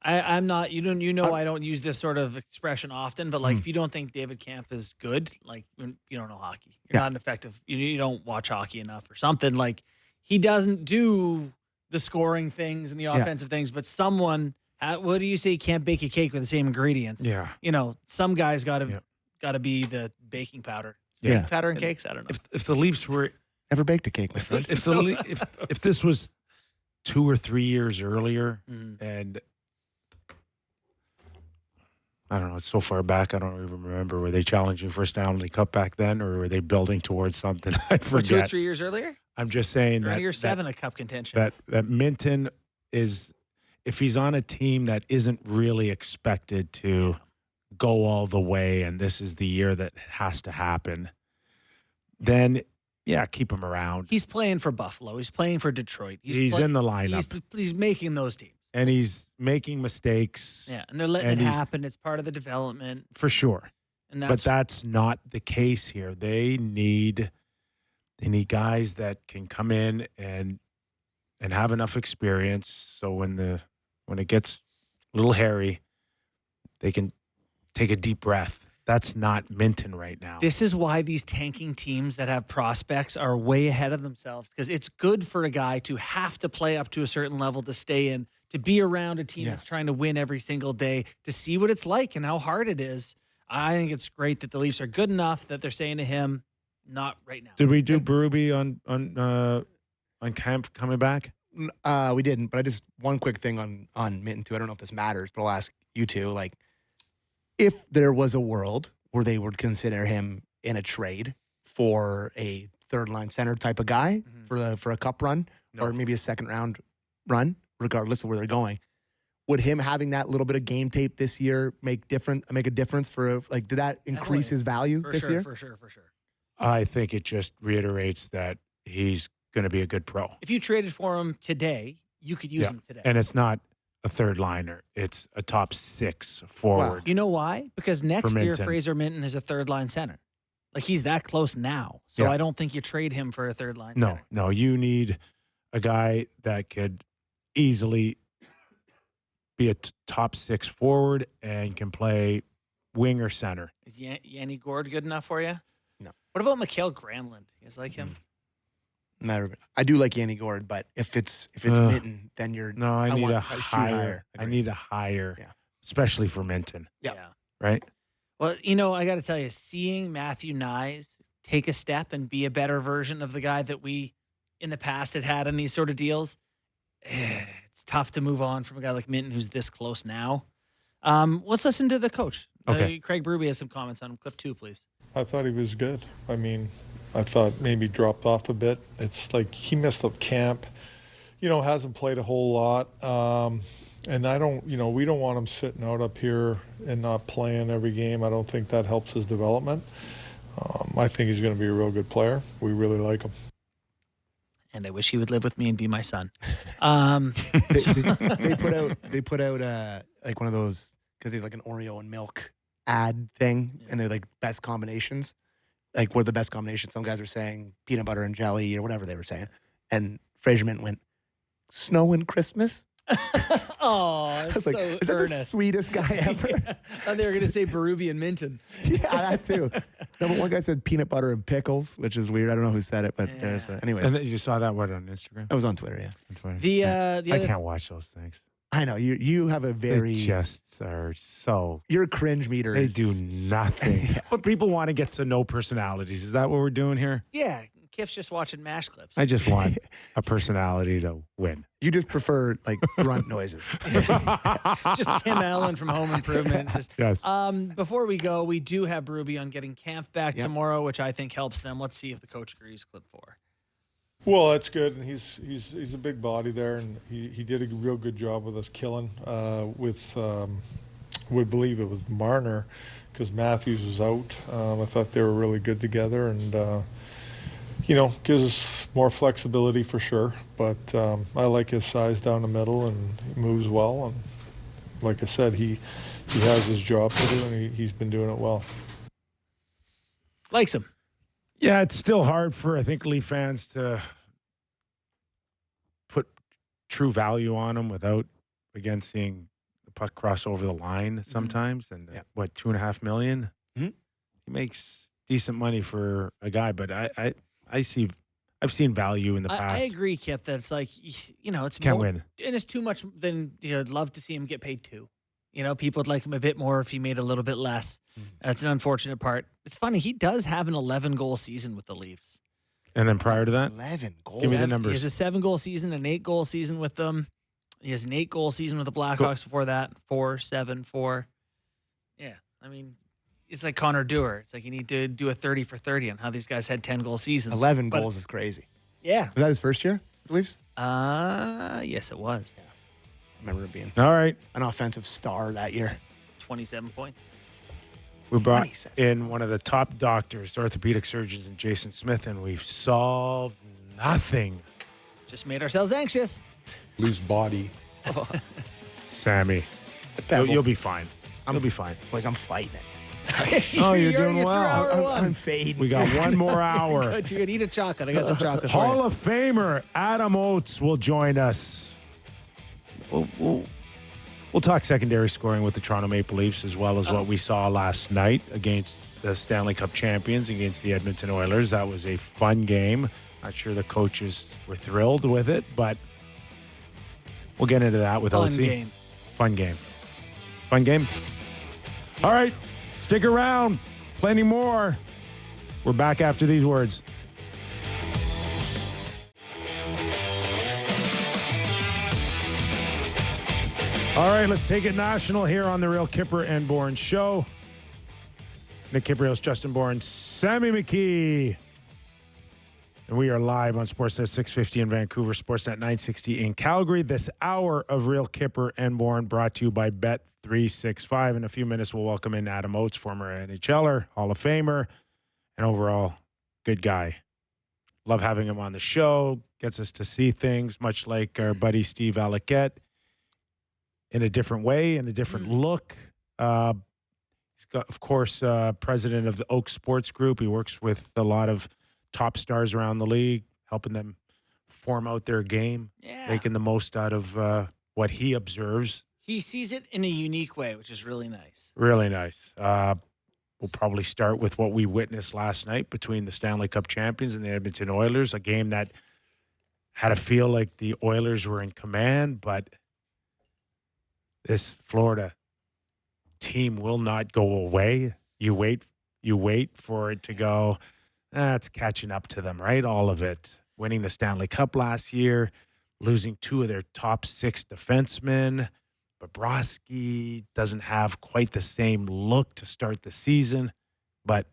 I'm not. I don't use this sort of expression often, but if you don't think David Kämpf is good, you don't know hockey. You're not an effective. You don't watch hockey enough or something. He doesn't do the scoring things and the offensive things, but someone. What do you say? Can't bake a cake with the same ingredients. Yeah. Some guys got to be the baking powder. Yeah. Baking powder and cakes. I don't know. If the Leafs were Never baked a cake, my friend. if this was 2 or 3 years earlier, and I don't know, it's so far back, I don't even remember. Were they challenging for a Stanley Cup back then, or were they building towards something? I forget. 2 or 3 years earlier? I'm just saying Around that year 7 of cup contention. that Minten is, if he's on a team that isn't really expected to go all the way, and this is the year that has to happen, then keep him around. He's playing for Buffalo. He's playing for Detroit. He's in the lineup. He's making those teams. And he's making mistakes. Yeah, and they're letting it happen. It's part of the development. For sure. And but that's not the case here. They need guys that can come in and have enough experience so when it gets a little hairy, they can take a deep breath. That's not Minten right now. This is why these tanking teams that have prospects are way ahead of themselves, because it's good for a guy to have to play up to a certain level to stay in, to be around a team that's trying to win every single day, to see what it's like and how hard it is. I think it's great that the Leafs are good enough that they're saying to him, not right now. Did we do Berube on Kämpf coming back? We didn't, but I just one quick thing on Minten too. I don't know if this matters, but I'll ask you two. Like, if there was a world where they would consider him in a trade for a third line center type of guy for a cup run or maybe a second round run, regardless of where they're going, would him having that little bit of game tape this year make a difference for like? Did that increase his value this year? For sure. I think it just reiterates that he's going to be a good pro. If you traded for him today, you could use him today. And it's not a third liner. It's a top 6 forward. You know why? Because next year, Minten. Fraser Minten is a third line center. Like, he's that close now. So Yeah. I don't think you trade him for a third line center. No, you need a guy that could easily be a top 6 forward and can play wing or center. Is Yanni Gord good enough for you? No. What about Mikael Granlund? You guys like him? I do like Yanni Gord, but if it's Minten, then you're No, I need want a shoot higher. I Agreed. need a higher, Yeah. especially for Minten, Yeah. right? Well, I got to tell you, seeing Matthew Nyes take a step and be a better version of the guy that we in the past had in these sort of deals, it's tough to move on from a guy like Minten who's this close now. Let's listen to the coach. Okay. Craig Berube has some comments on him. Clip 2, please. I thought he was good. I mean, I thought maybe dropped off a bit. It's like he missed the camp, hasn't played a whole lot. And I don't, we don't want him sitting out up here and not playing every game. I don't think that helps his development. I think he's going to be a real good player. We really like him. And I wish he would live with me and be my son. They put out like one of those, because they have like an Oreo and milk ad thing, and they're like best combinations. Like, what are the best combinations? Some guys were saying peanut butter and jelly or whatever they were saying, and Fraser Minten went snow and Christmas. Oh, I was like, so is that the earnest. sweetest guy ever? I thought they were going to say Berube and Minten. Yeah, that too. No, but one guy said peanut butter and pickles, which is weird. I don't know who said it, but there's anyways. And then you saw that on Instagram? That was on Twitter, yeah. On Twitter. The I other can't watch those things. I know you have a They very just are so. your cringe meter. They is, do nothing. Yeah. But people want to get to know personalities. Is that what we're doing here? Yeah, Kip's just watching MASH clips. I just want a personality to win. You just prefer like grunt noises. Just Tim Allen from Home Improvement. Just, Yes. before we go, we do have Berube on getting Kämpf back Yep. tomorrow, which I think helps them. Let's see if the coach agrees. Clip 4. Well, that's good, and he's a big body there, and he did a real good job with us killing with we believe it was Marner, because Matthews was out. I thought they were really good together, and gives us more flexibility for sure. But I like his size down the middle, and he moves well, and like I said, he has his job to do, and he's been doing it well. Likes him. Yeah, it's still hard for, I think, Leaf fans to put true value on him without, again, seeing the puck cross over the line sometimes. And Yeah. what, $2.5 million? Mhm. He makes decent money for a guy, but I've seen value in the I past. agree, Kip, that it's like, it's Can't more, win. and it's too much than I'd love to see him get paid too. People would like him a bit more if he made a little bit less. That's an unfortunate part. It's funny, he does have an 11-goal season with the Leafs. And then prior to that, 11 goals. Give me the He numbers. has a 7-goal season, an 8-goal season with them. He has an 8-goal season with the Blackhawks before that. 4, 7, 4. Yeah, I mean, it's like Connor Dewar. It's like you need to do a 30 for 30 on how these guys had 10-goal seasons. 11 But- goals is crazy. Yeah. Was that his first year with the Leafs? Yes, it was. I remember it being all right, an offensive star that year. 27 points. we brought 27. in one of the top doctors, orthopedic surgeons, and Jason Smith, and we've solved nothing. Just made ourselves anxious. Loose body. Sammy, you'll be fine. You'll be fine. Boys, I'm fighting it. Oh, you're doing through well. hour one. I'm fading. We got one more hour. Good, you're going to eat a chocolate. I got some chocolate for Hall you. of Famer Adam Oates will join us. We'll talk secondary scoring with the Toronto Maple Leafs, as well as what we saw last night against the Stanley Cup champions, against the Edmonton Oilers. That was a fun game. Not sure the coaches were thrilled with it, but we'll get into that with Fun Oatesy. game. Fun game. Fun game. All right. Stick around. Plenty more. We're back after these words. All right, let's take it national here on the Real Kyper and Bourne Show. Nick Kypreos, Justin Bourne, Sammy McKee. And we are live on Sportsnet 650 in Vancouver, Sportsnet 960 in Calgary. This hour of Real Kyper and Bourne brought to you by Bet365. In a few minutes, we'll welcome in Adam Oates, former NHLer, Hall of Famer, and overall good guy. Love having him on the show. Gets us to see things, much like our buddy Steve Alliquette, in a different way, in a different look. He's got, of course, president of the Oak Sports Group. He works with a lot of top stars around the league, helping them form out their game, making the most out of what he observes. He sees it in a unique way, which is really nice. Really nice. We'll probably start with what we witnessed last night between the Stanley Cup champions and the Edmonton Oilers, a game that had to feel like the Oilers were in command, but this Florida team will not go away. You wait for it to go. It's catching up to them, right? All of it. Winning the Stanley Cup last year, losing two of their top 6 defensemen. Bobrovsky doesn't have quite the same look to start the season, but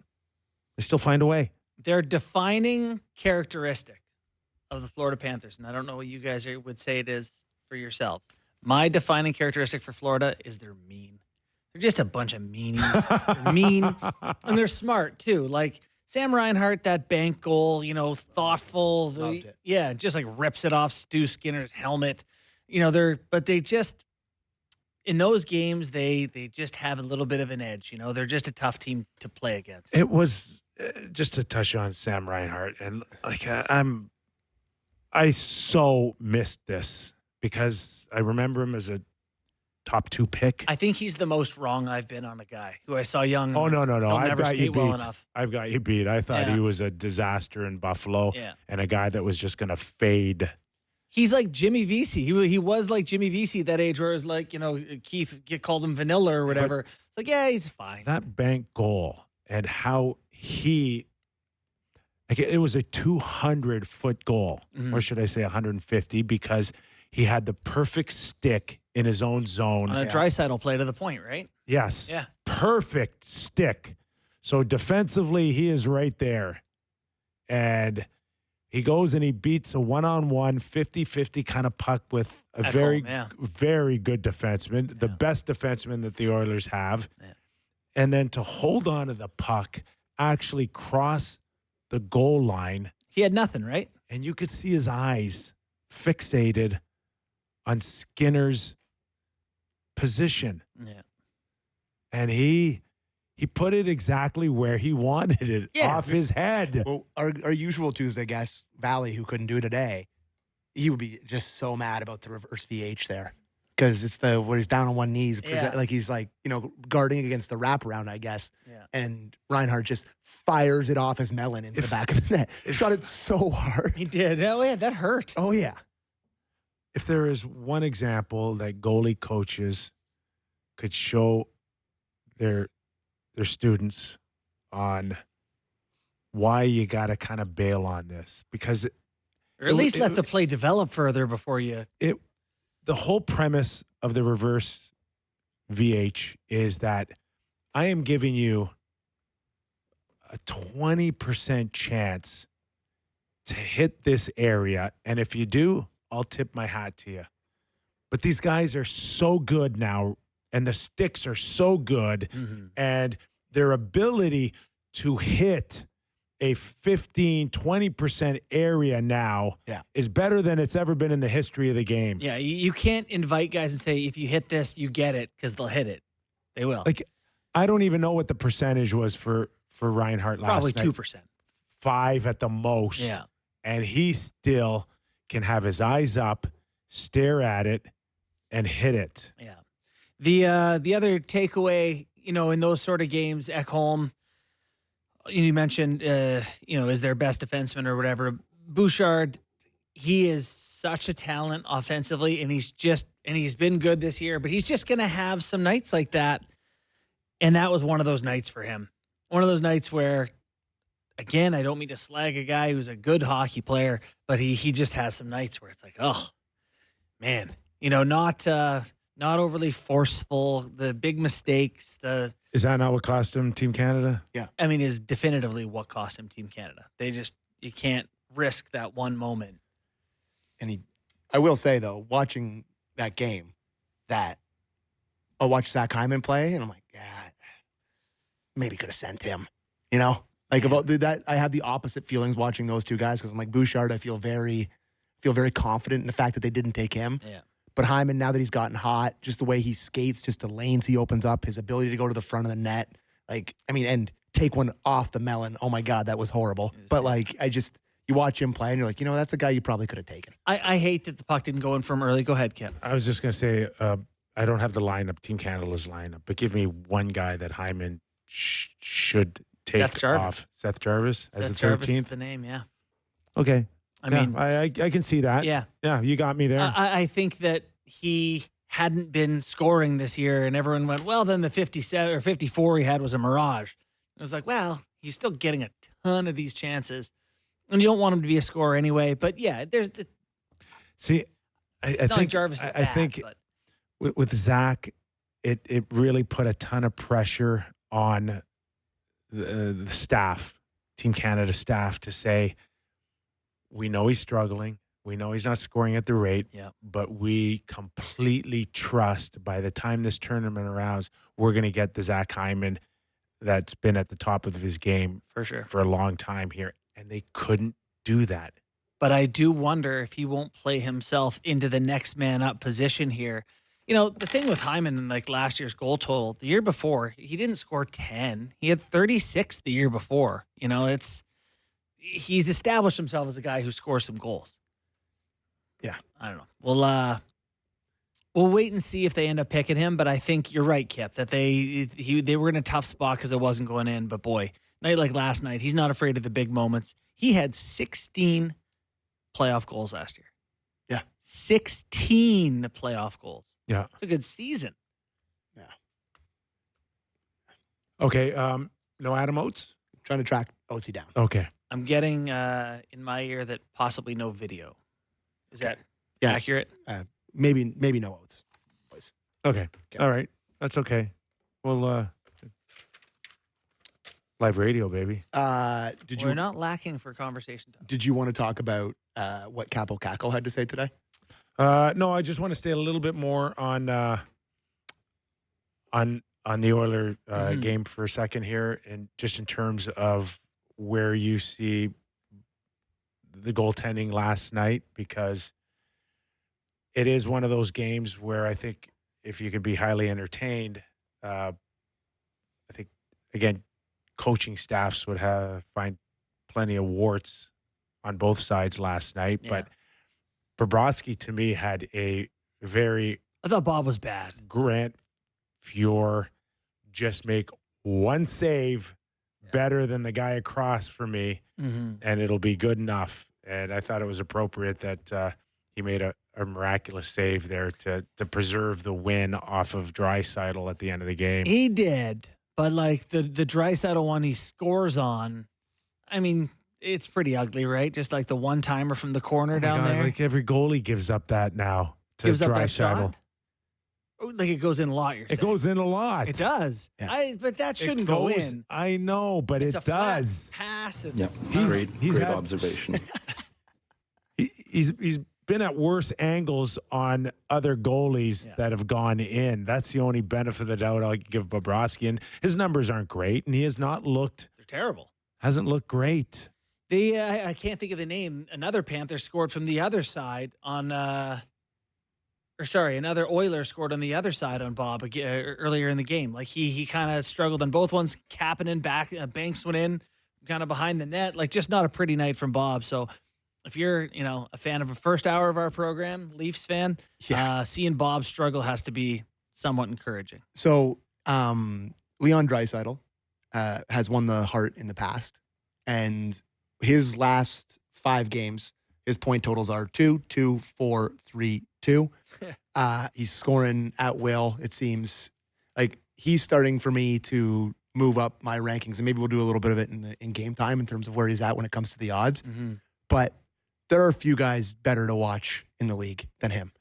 they still find a way. Their defining characteristic of the Florida Panthers, and I don't know what you guys would say it is for yourselves. My defining characteristic for Florida is they're mean. They're just a bunch of meanies. They're mean, and they're smart, too. Like Sam Reinhart, that bank goal, thoughtful. Loved it. Yeah, just like rips it off Stu Skinner's helmet. They just, in those games, they just have a little bit of an edge. They're just a tough team to play against. It was just to touch on Sam Reinhart, and I so missed this because I remember him as a top 2 pick. I think he's the most wrong I've been on a guy who I saw young. Oh, no. He'll I've never got you skate well beat. enough. I've got you beat. I thought he was a disaster in Buffalo and a guy that was just going to fade. He's like Jimmy Vesey. He was like Jimmy Vesey at that age where it was like, Keith called him vanilla or whatever. It's like, yeah, he's fine. That bank goal and how it was a 200-foot goal, or should I say 150, because he had the perfect stick in his own zone. On a Draisaitl play to the point, right? Yes. Yeah. Perfect stick. So defensively, he is right there. And he goes and he beats a one-on-one 50-50 kind of puck with a very good defenseman, the best defenseman that the Oilers have. Yeah. And then to hold on to the puck, actually cross the goal line. He had nothing, right? And you could see his eyes fixated on Skinner's position. Yeah. And he put it exactly where he wanted it, off his head. Well, our usual Tuesday guest, Valley, who couldn't do it today, he would be just so mad about the reverse VH there. Because it's when he's down on one knee, like he's like, guarding against the wraparound, I guess. Yeah. And Reinhart just fires it off his melon into the back of the net. Shot it so hard. He did. Oh, yeah, that hurt. Oh, yeah. If there is one example that goalie coaches could show their students on why you got to kind of bail on this, because or at least let the play develop further before you. The whole premise of the reverse VH is that I am giving you a 20% chance to hit this area, and if you do, I'll tip my hat to you. But these guys are so good now, and the sticks are so good, and their ability to hit a 15, 20% area now is better than it's ever been in the history of the game. Yeah, you can't invite guys and say, if you hit this, you get it, because they'll hit it. They will. Like, I don't even know what the percentage was for Reinhart last Probably night. 2%. 5 at the most. Yeah. And he still can have his eyes up, stare at it, and hit it. Yeah. The other takeaway, in those sort of games, Ekholm, you mentioned, is their best defenseman or whatever. Bouchard, he is such a talent offensively, and he's been good this year, but he's just going to have some nights like that. And that was one of those nights for him. One of those nights where, again, I don't mean to slag a guy who's a good hockey player, but he just has some nights where it's like, oh, man, not not overly forceful. The big mistakes, Is that not what cost him Team Canada? is definitively what cost him Team Canada. You can't risk that one moment. And I will say though, watching that game, I watched Zach Hyman play, and I'm like, yeah, maybe could have sent him. Like about that, I have the opposite feelings watching those two guys because I'm like Bouchard. I feel very confident in the fact that they didn't take him. Yeah. But Hyman, now that he's gotten hot, just the way he skates, just the lanes he opens up, his ability to go to the front of the net, and take one off the melon. Oh my God, that was horrible. But you watch him play and you're like, that's a guy you probably could have taken. I hate that the puck didn't go in from early. Go ahead, Kip. I was just going to say, I don't have the lineup, Team Canada's lineup, but give me one guy that Hyman should take Seth Jarvis. off. Seth Jarvis as the Seth Jarvis 13th? is the name, yeah. Okay. I I can see that. Yeah. Yeah, you got me there. I think that he hadn't been scoring this year, and everyone went, well, then the 57 or 54 he had was a mirage. It was like, well, he's still getting a ton of these chances, and you don't want him to be a scorer anyway. But yeah, there's the. See, I think like Jarvis is I bad, think but with Zach, it really put a ton of pressure on the staff, Team Canada staff, to say, we know he's struggling. We know he's not scoring at the rate, but we completely trust by the time this tournament arounds, we're going to get the Zach Hyman that's been at the top of his game for sure for a long time here. And they couldn't do that. But I do wonder if he won't play himself into the next man up position here. The thing with Hyman and like last year's goal total, the year before, he didn't score 10. He had 36 the year before. He's established himself as a guy who scores some goals. Yeah. I don't know. We'll wait and see if they end up picking him, but I think you're right, Kip, that they were in a tough spot because it wasn't going in. But boy, night like last night, he's not afraid of the big moments. He had 16 playoff goals last year. Yeah. 16 playoff goals. Yeah. It's a good season. Yeah. Okay. No Adam Oates? Trying to track Oatsy down. Okay. I'm getting in my ear that possibly no video. Is that accurate? Maybe no Oates. Boys. Okay. All right. That's okay. Well, live radio, baby. We're not lacking for conversation time. Did you want to talk about what Kaapo Kakko had to say today? No, I just want to stay a little bit more on the Oiler game for a second here, and just in terms of where you see the goaltending last night, because it is one of those games where I think if you can be highly entertained, I think, again, coaching staffs would find plenty of warts on both sides last night. Yeah. But Bobrovsky, to me, had a very... I thought Bob was bad. Grant Fuhr just make one save better than the guy across from me, and it'll be good enough. And I thought it was appropriate that he made a miraculous save there to preserve the win off of Draisaitl at the end of the game. He did, but like the Draisaitl one he scores on, it's pretty ugly, right? Just like the one-timer from the corner down there. Like every goalie gives up that now to Draisaitl. Like it goes in a lot, you're saying. It goes in a lot. It does. Yeah. But that shouldn't go in. I know, but it's it a does. Flat pass. It's Great observation. He's been at worse angles on other goalies that have gone in. That's the only benefit of the doubt I'll give Bobrovsky. And his numbers aren't great, and he has not looked... They're terrible. Hasn't looked great. I can't think of the name. Another Panther scored from the other side on... another Oiler scored on the other side on Bob earlier in the game. Like he kind of struggled on both ones. Kapanen back, Banks went in kind of behind the net. Like just not a pretty night from Bob. So if you're a fan of the first hour of our program, Leafs fan, seeing Bob struggle has to be somewhat encouraging. So Leon Draisaitl has won the Hart in the past, and his last 5 games, his point totals are 2, 2, 4, 3, 2. He's scoring at will. It seems like he's starting for me to move up my rankings, and maybe we'll do a little bit of it in game time in terms of where he's at when it comes to the odds. But there are a few guys better to watch in the league than him.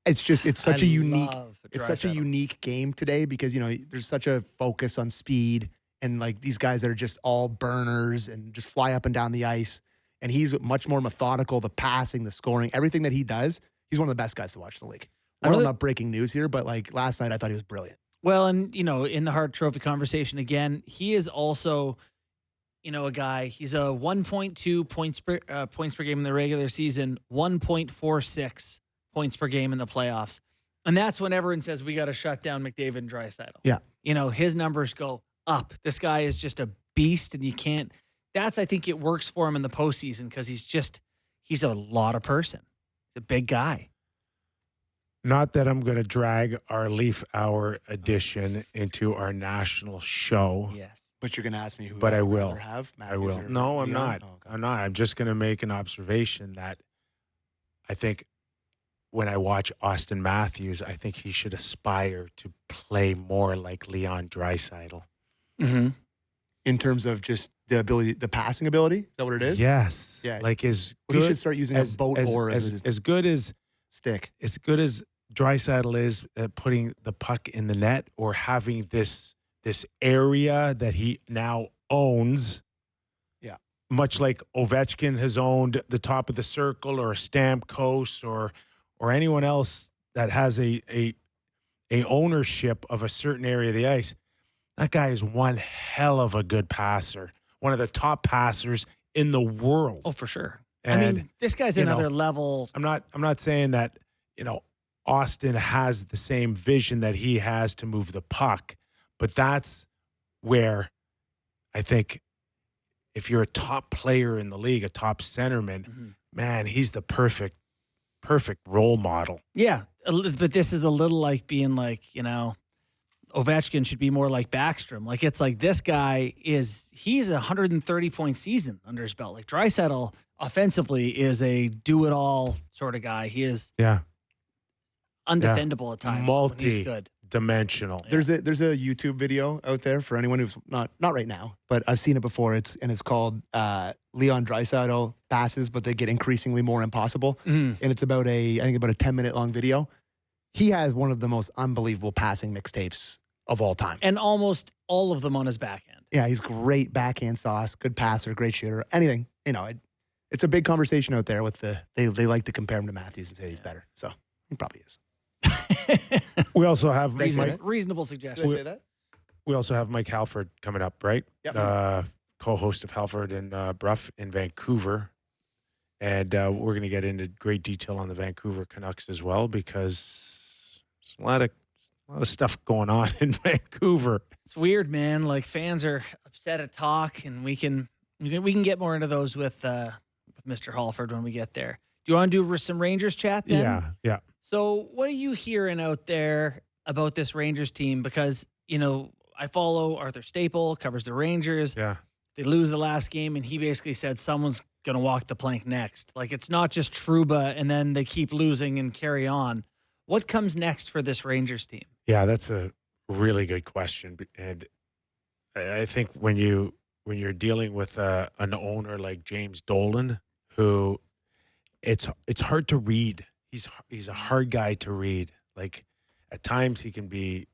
it's such a unique Draisaitl. unique game today because, there's such a focus on speed and like these guys that are just all burners and just fly up and down the ice. And he's much more methodical, the passing, the scoring, everything that he does. He's one of the best guys to watch in the league. I know I'm not breaking news here, but like last night I thought he was brilliant. Well, and, in the Hart Trophy conversation again, he is also, a guy, he's a 1.2 points per game in the regular season, 1.46 points per game in the playoffs. And that's when everyone says we got to shut down McDavid and Draisaitl. Yeah. His numbers go up. This guy is just a beast, and you can't. That's, I think it works for him in the postseason because he's a lot of person. He's a big guy. Not that I'm going to drag our Leaf Hour edition into our national show. Yes. But you're going to ask me who But I will. rather have. I will. Matthews or No, I'm Leon? not. Oh, okay. I'm not. I'm just going to make an observation that I think when I watch Austin Matthews, I think he should aspire to play more like Leon Draisaitl. Mm-hmm. In terms of just the ability, the passing ability? Is that what it is? Yes. Yeah. Like Well, he should start using a boat oar as a good as stick. as good as Draisaitl is at putting the puck in the net or having this area that he now owns. Yeah. Much like Ovechkin has owned the top of the circle or Stamkos or anyone else that has a ownership of a certain area of the ice. That guy is one hell of a good passer. One of the top passers in the world. Oh, for sure. And, this guy's you know, another level. I'm not saying that, Austin has the same vision that he has to move the puck, but that's where I think if you're a top player in the league, a top centerman, man, he's the perfect role model. Yeah, but this is a little like being like, Ovechkin should be more like Backstrom. Like, it's like this guy he's a 130-point season under his belt. Like, Draisaitl offensively is a do-it-all sort of guy. He is undefendable at times. When he's good. Dimensional. Yeah. There's a YouTube video out there for anyone who's not right now, but I've seen it before. It's called Leon Draisaitl passes, but they get increasingly more impossible. And it's about a 10-minute long video. He has one of the most unbelievable passing mixtapes of all time. And almost all of them on his backhand. Yeah, he's great backhand sauce, good passer, great shooter. Anything, it's a big conversation out there with they like to compare him to Matthews and say he's better. So he probably is. We also have reasonable suggestion. Did I say that? We also have Mike Halford coming up, right? Yep. Co-host of Halford and Bruff in Vancouver. And we're going to get into great detail on the Vancouver Canucks as well because there's a lot of stuff going on in Vancouver. It's weird, man. Like, fans are upset at talk, and we can get more into those with Mr. Halford when we get there. Do you want to do some Rangers chat then? Yeah. So what are you hearing out there about this Rangers team? Because, I follow Arthur Staple, covers the Rangers. Yeah. They lose the last game, and he basically said someone's going to walk the plank next. Like, it's not just Trouba, and then they keep losing and carry on. What comes next for this Rangers team? Yeah, that's a really good question. And I think when you're dealing with an owner like James Dolan, who it's hard to read. He's a hard guy to read. Like, at times he can be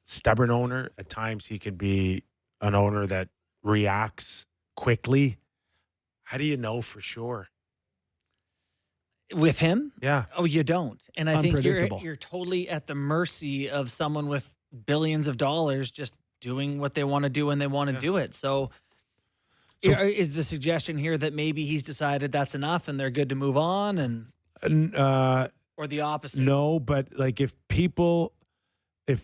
stubborn owner. At times he can be an owner that reacts quickly. How do you know for sure? With him? Yeah. Oh, you don't. And I think Unpredictable. you're totally at the mercy of someone with billions of dollars just doing what they want to do when they want to do it. So is the suggestion here that maybe he's decided that's enough and they're good to move on, or the opposite? No, but like if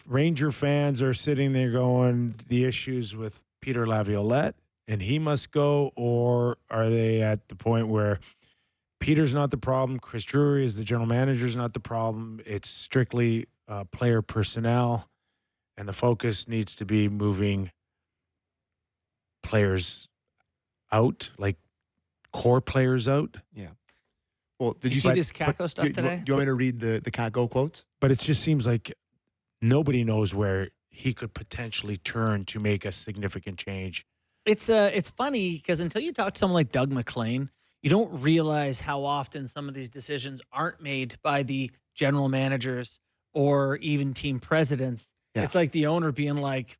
Ranger fans are sitting there going, the issues with Peter Laviolette and he must go, or are they at the point where Peter's not the problem, Chris Drury is the general manager is not the problem, it's strictly player personnel, and the focus needs to be moving players out, like core players out? Yeah. Well, did you you see this Kakko stuff today? Do you want me to read the Kakko quotes? But it just seems like nobody knows where he could potentially turn to make a significant change. It's funny because until you talk to someone like Doug McLean, you don't realize how often some of these decisions aren't made by the general managers or even team presidents. Yeah. It's like the owner being like,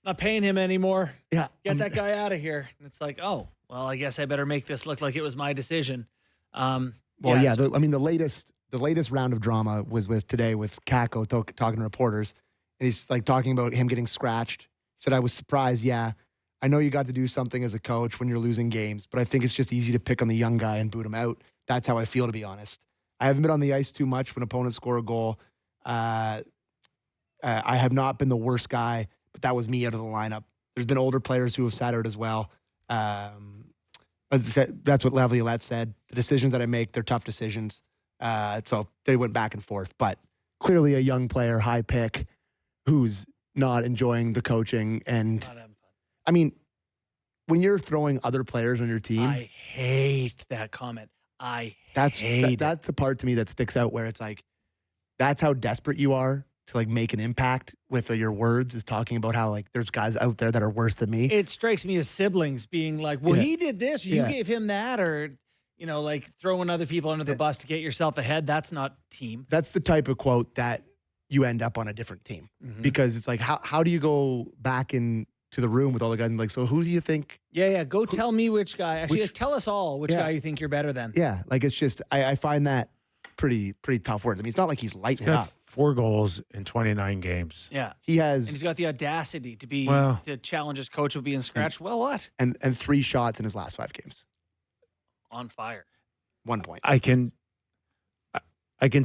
not paying him anymore. Yeah. Get that guy out of here. And it's like, oh, well, I guess I better make this look like it was my decision. Well, the latest round of drama was with Kakko talking to reporters, and he's like talking about him getting scratched. He said, I was surprised. Yeah, I know you got to do something as a coach when you're losing games, but I think it's just easy to pick on the young guy and boot him out. That's how I feel, to be honest. I haven't been on the ice too much when opponents score a goal. I have not been the worst guy, but that was me out of the lineup. There's been older players who have sat out as well. That's what Laviolette said. The decisions that I make, they're tough decisions. So they went back and forth. But clearly a young player, high pick, who's not enjoying the coaching. And, I mean, when you're throwing other players on your team. I hate that comment. That's a part to me that sticks out where it's like, that's how desperate you are to like make an impact with your words, is talking about how like there's guys out there that are worse than me. It strikes me as siblings being like, well, Yeah. he did this, you gave him that, or, like throwing other people under the bus to get yourself ahead. That's not team. That's the type of quote that you end up on a different team, because it's like, how do you go back into the room with all the guys and be like, so who do you think? Yeah. Go tell me which guy. Actually, tell us all which Yeah. guy you think you're better than. Yeah, like it's just I find that pretty tough words. I mean, it's not like he's lighting it Got up. 4 goals in 29 games. Yeah. He has And he's got the audacity to to challenge his coach of being scratched. Well, what? and 3 shots in his last 5 games. On fire. 1 point. I can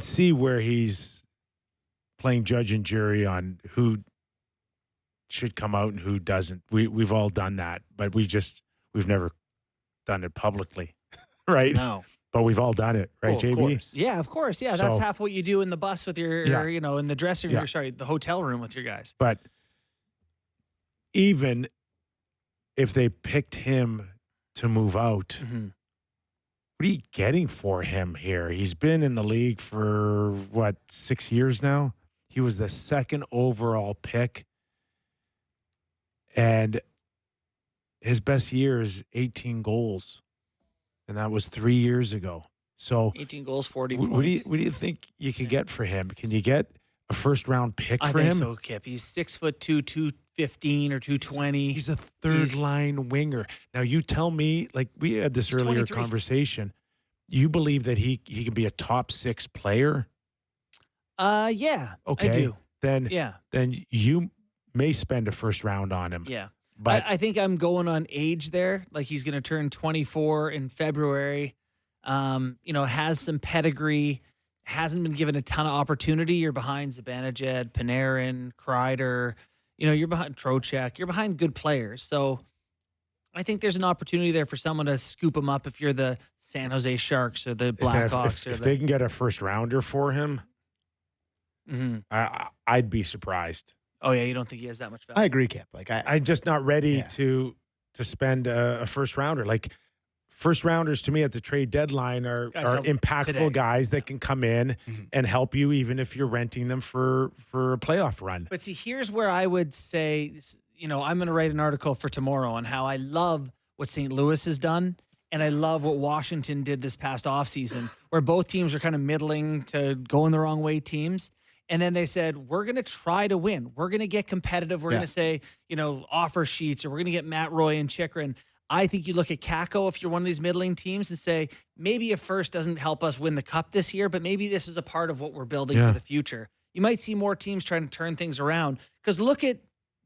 see where he's playing judge and jury on who should come out and who doesn't. We've all done that, but we've never done it publicly, right? No. But we've all done it, right, Oh, of JB? course. Yeah, of course. Yeah, that's So- half what you do in the bus with your, in the dressing room, the hotel room with your guys. But even if they picked him to move out, what are you getting for him here? He's been in the league for, 6 years now? He was the 2nd overall pick. And his best year is 18 goals. And that was 3 years ago. So 18 goals, 40 what points. do you think you could get for him? Can you get a first-round pick I for think him? so, Kip. He's 6'2", 215 or 220. He's a third-line winger. Now, you tell me, like we had this He's earlier 23. conversation, you believe that he can be a top 6 player? Yeah, Okay. I do. Then you may spend a first round on him. Yeah. But I think I'm going on age there. Like he's going to turn 24 in February. Has some pedigree. Hasn't been given a ton of opportunity. You're behind Zibanejad, Panarin, Kreider. You're behind Trocheck. You're behind good players. So I think there's an opportunity there for someone to scoop him up if you're the San Jose Sharks or the Blackhawks. if they can get a first rounder for him, I'd be surprised. Oh, yeah, you don't think he has that much value? I agree, Kip. Like I'm just not ready to spend a first rounder. Like first rounders to me at the trade deadline are impactful today. guys that can come in and help you, even if you're renting them for a playoff run. But see, here's where I would say, I'm going to write an article for tomorrow on how I love what St. Louis has done, and I love what Washington did this past offseason, where both teams are kind of middling to going the wrong way teams. And then they said, we're going to try to win. We're going to get competitive. We're going to say, offer sheets, or we're going to get Matt Roy and Chychrun. I think you look at Kakko if you're one of these middling teams and say, maybe a first doesn't help us win the cup this year, but maybe this is a part of what we're building for the future. You might see more teams trying to turn things around. Because look at,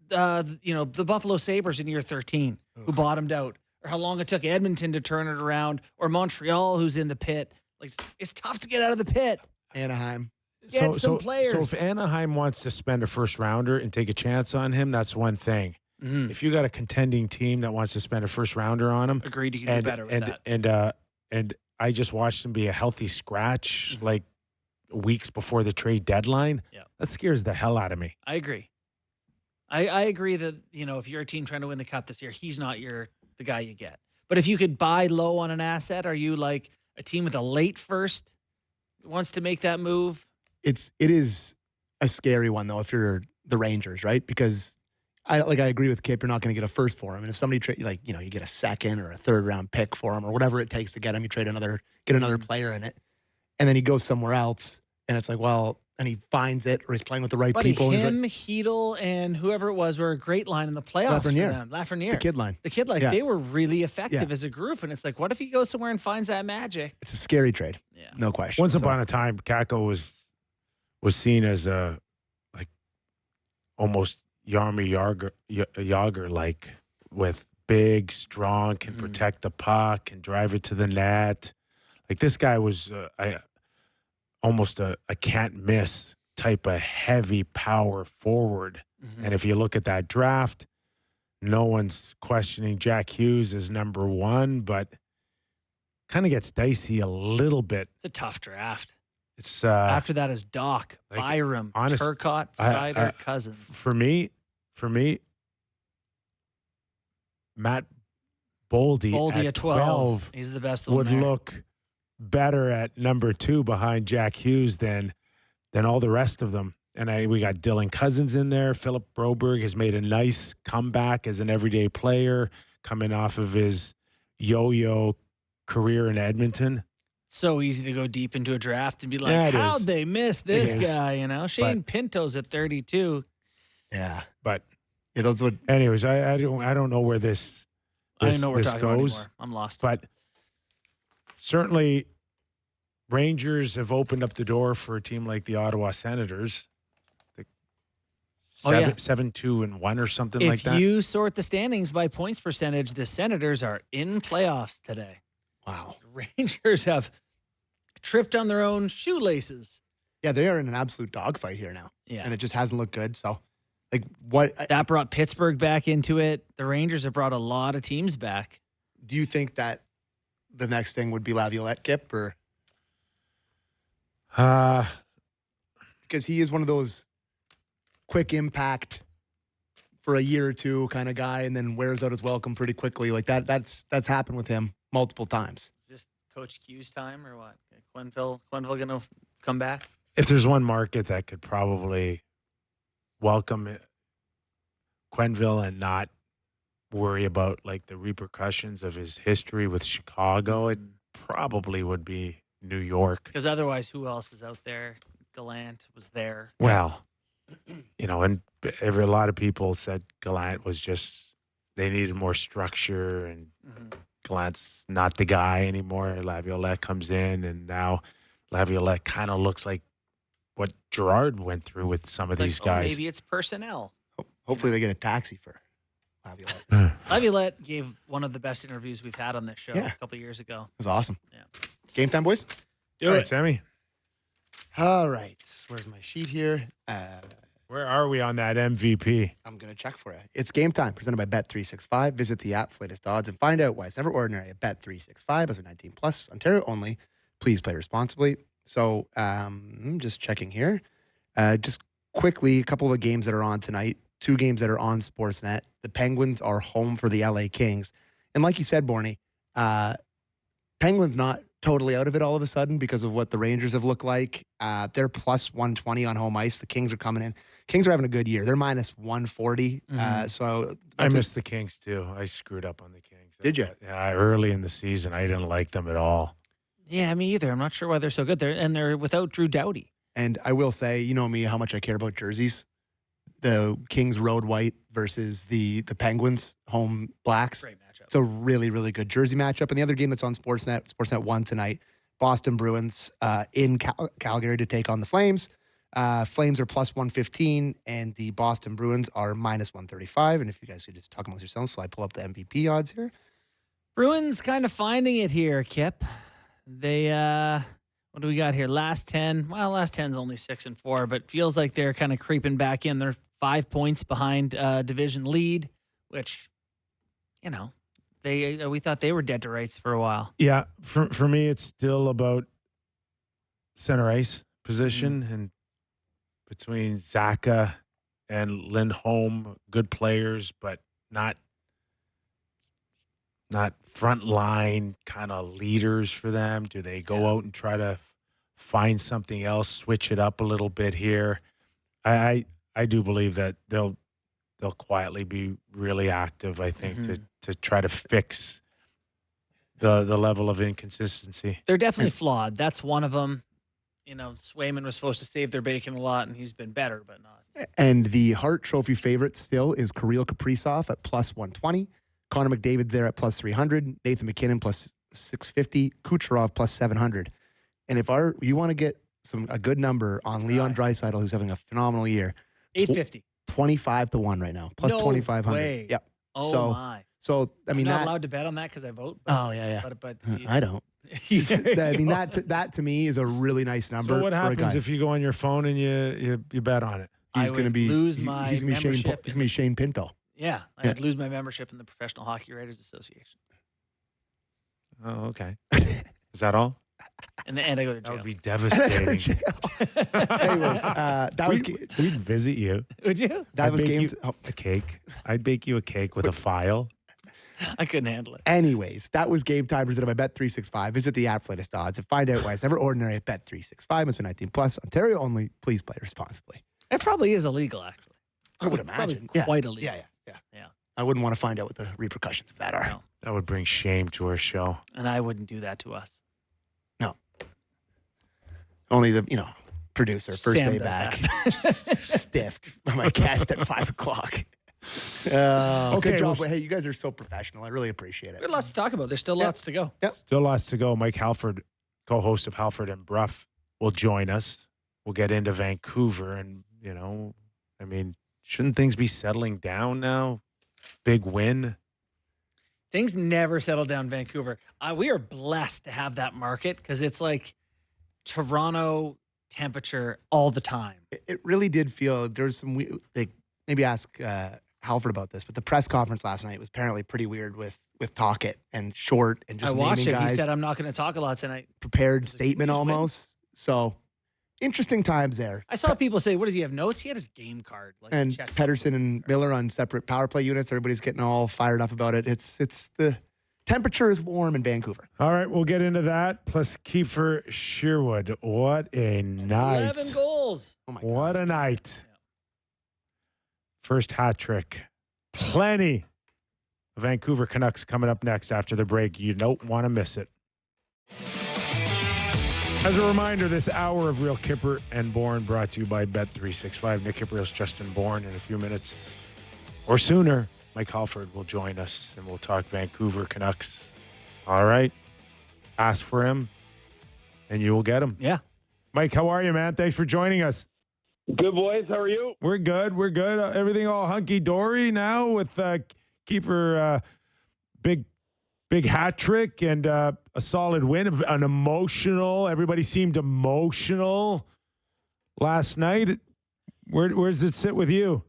the Buffalo Sabres in year 13 who bottomed out, or how long it took Edmonton to turn it around, or Montreal who's in the pit. Like, it's tough to get out of the pit. Anaheim. Get some players. So if Anaheim wants to spend a first rounder and take a chance on him, that's one thing. If you got a contending team that wants to spend a first rounder on him, Agreed, you can do better with that. And I just watched him be a healthy scratch like weeks before the trade deadline. Yeah. That scares the hell out of me. I agree. I agree that, if you're a team trying to win the cup this year, he's not the guy you get. But if you could buy low on an asset, are you like a team with a late first wants to make that move? It is a scary one though if you're the Rangers, right? Because I agree with Kip. You're not going to get a first for him, and if somebody you get a second or a third round pick for him or whatever it takes to get him, you get another player in it, and then he goes somewhere else, and it's like, well, and he finds it or he's playing with the right people. Him, Hedel, and whoever it was were a great line in the playoffs for them. Lafreniere, the kid line, they were really effective as a group, and it's like, what if he goes somewhere and finds that magic? It's a scary trade, no question. Once upon a time, Kakko was seen as a almost Jaromir Jagr like, with big, strong, can protect the puck, can drive it to the net. Like, this guy was almost a can't miss type of heavy power forward. And if you look at that draft, no one's questioning Jack Hughes as number one, but kind of gets dicey a little bit. It's a tough draft. It's after that is Doc, Byram, Turcotte, Seider, Cousins. For me, Matt Boldy at 12 he's the best would look better at number 2 behind Jack Hughes than all the rest of them. And we got Dylan Cousins in there. Philip Broberg has made a nice comeback as an everyday player coming off of his yo-yo career in Edmonton. So easy to go deep into a draft and be like, how'd they miss this guy? Shane Pinto's at 32. Yeah. But those would. Anyways, I don't know where this I don't know what we're talking goes, about anymore. I'm lost. But certainly Rangers have opened up the door for a team like the Ottawa Senators. 7-2-1 or something like that. If you sort the standings by points percentage, the Senators are in playoffs today. Wow. The Rangers have tripped on their own shoelaces. Yeah, they are in an absolute dogfight here now. Yeah. And it just hasn't looked good. So, what? That brought Pittsburgh back into it. The Rangers have brought a lot of teams back. Do you think that the next thing would be Laviolette, Kip, or? Because he is one of those quick impact for a year or two kind of guy, and then wears out his welcome pretty quickly. Like that. That's happened with him multiple times. Is this Coach Q's time or what? Quenneville going to come back? If there's one market that could probably welcome Quenneville and not worry about the repercussions of his history with Chicago, it probably would be New York. Because otherwise, who else is out there? Gallant was there. Well, and a lot of people said Gallant was just, they needed more structure, and Gallant's not the guy anymore. Laviolette comes in, and now Laviolette kind of looks like what Gerard went through with some of these guys. Maybe it's personnel. Hopefully they get a taxi for Laviolette. Laviolette gave one of the best interviews we've had on this show a couple of years ago. It was awesome. Yeah. Game time, boys? Do it, Sammy. All right. Where's my sheet here? Where are we on that MVP? I'm going to check for you. It's game time, presented by Bet365. Visit the app for latest odds and find out why it's never ordinary at Bet365. As a 19 plus, Ontario only. Please play responsibly. So, I'm just checking here. Just quickly, a couple of games that are on tonight. 2 games that are on Sportsnet. The Penguins are home for the LA Kings. And like you said, Borny, Penguins not totally out of it all of a sudden because of what the Rangers have looked like. They're plus 120 on home ice. The Kings are coming in. Kings are having a good year. They're minus 140. So I missed the Kings too. I screwed up on the Kings. Did you? Yeah, early in the season, I didn't like them at all. Yeah, me either. I'm not sure why they're so good. They're without Drew Doughty. And I will say, you know me, how much I care about jerseys. The Kings road white versus the Penguins home blacks. Great matchup. It's a really, really good jersey matchup. And the other game that's on Sportsnet 1 tonight, Boston Bruins in Calgary to take on the Flames. Flames are plus 115, and the Boston Bruins are minus 135. And if you guys could just talk amongst yourselves, so I pull up the MVP odds here. Bruins kind of finding it here, Kip. They, what do we got here? Last 10. Well, last 10's only 6-4, but feels like they're kind of creeping back in. They're 5 points behind division lead, which, we thought they were dead to rights for a while. Yeah, for me, it's still about center ice position and between Zaka and Lindholm, good players, but not front line kind of leaders for them. Do they go out and try to find something else, switch it up a little bit here? I do believe that they'll they'll quietly be really active, I think, to try to fix the level of inconsistency. They're definitely flawed. That's one of them. You know, Swayman was supposed to save their bacon a lot, and he's been better, but not. And the Hart Trophy favorite still is Kirill Kaprizov at plus 120. Connor McDavid there at plus 300. Nathan McKinnon plus 650. Kucherov plus 700. And if you want to get a good number on Leon Draisaitl, who's having a phenomenal year, 850. 25 to 1 right now, plus No 2,500. way. Yep. Oh, my. So, I mean, I'm not allowed to bet on that because I vote. But, oh, yeah. But I don't. I mean, that to me is a really nice number. So what for a happens guy. if you go on your phone and you bet on it? He's going to be lose my he's gonna be membership. He's going to be Shane Pinto. Yeah, I'd lose my membership in the Professional Hockey Writers Association. Oh, okay. Is that all? And I go to That jail. would be devastating. Anyways, that was We'd visit you. Would you? that was game. A cake. I'd bake you a cake with a file. I couldn't handle it. Anyways, that was Game Time presented by Bet365. Visit the app for latest odds and find out why it's never ordinary at Bet365. Must be 19 plus. Ontario only. Please play responsibly. It probably is illegal, actually. I would imagine. Probably quite illegal. Yeah. I wouldn't want to find out what the repercussions of that are. No. That would bring shame to our show. And I wouldn't do that to us. No. Only the producer first Sam day does back, that. stiffed by my guest at 5 o'clock. Okay, Good job. well, hey, you guys are so professional. I really appreciate it. We have lots to talk about. There's still lots to go. Still lots to go. Mike Halford, co-host of Halford and Bruff, will join us. We'll get into Vancouver and, I mean, shouldn't things be settling down now? Big win. Things never settle down in Vancouver. We are blessed to have that market because it's like Toronto temperature all the time. It really did feel there's some maybe ask Halford about this, but the press conference last night was apparently pretty weird with Talkett and Short and just I watched naming it. guys. He said, I'm not going to talk a lot tonight. Prepared like, statement "We just win." almost. So interesting times there. I saw people say, what does he have, notes? He had his game card. Like, And checks Pedersen and Miller on separate power play units. Everybody's getting all fired up about it. It's the temperature is warm in Vancouver. All right, we'll get into that. Plus Kiefer Sherwood. What a night. 11 goals. Oh my What God. a night. First hat trick. Plenty of Vancouver Canucks coming up next after the break. You don't want to miss it. As a reminder, this hour of Real Kyper and Bourne brought to you by Bet365. Nick Kypreos, Justin Bourne in a few minutes or sooner. Mike Halford will join us and we'll talk Vancouver Canucks. All right. Ask for him and you will get him. Yeah. Mike, how are you, man? Thanks for joining us. Good, boys. How are you? We're good. We're good. Everything all hunky-dory now with Kiefer big hat trick and a solid win. An emotional. Everybody seemed emotional last night. Where does it sit with you?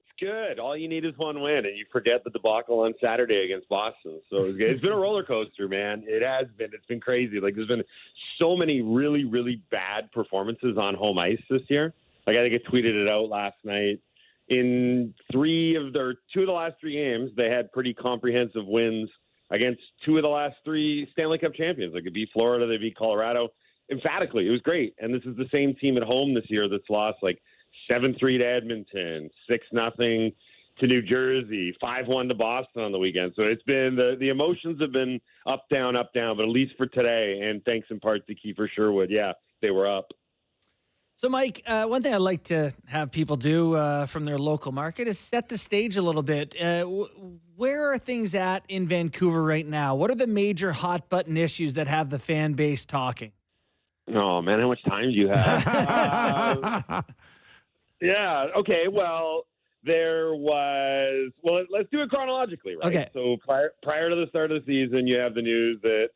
It's good. All you need is one win, and you forget the debacle on Saturday against Boston. So it's been a roller coaster, man. It has been. It's been crazy. Like, there's been so many really, really bad performances on home ice this year. Like, I think I tweeted it out last night. In two of the last three games, they had pretty comprehensive wins against two of the last three Stanley Cup champions. Like, it beat Florida, they beat Colorado. Emphatically, it was great. And this is the same team at home this year that's lost like 7-3 to Edmonton, 6-0 to New Jersey, 5-1 to Boston on the weekend. So it's been the emotions have been up, down, but at least for today, and thanks in part to Kiefer Sherwood, yeah, they were up. So, Mike, one thing I'd like to have people do from their local market is set the stage a little bit. Where are things at in Vancouver right now? What are the major hot button issues that have the fan base talking? Oh, man, how much time do you have? Yeah, okay, well, let's do it chronologically, right? Okay. So prior to the start of the season, you have the news that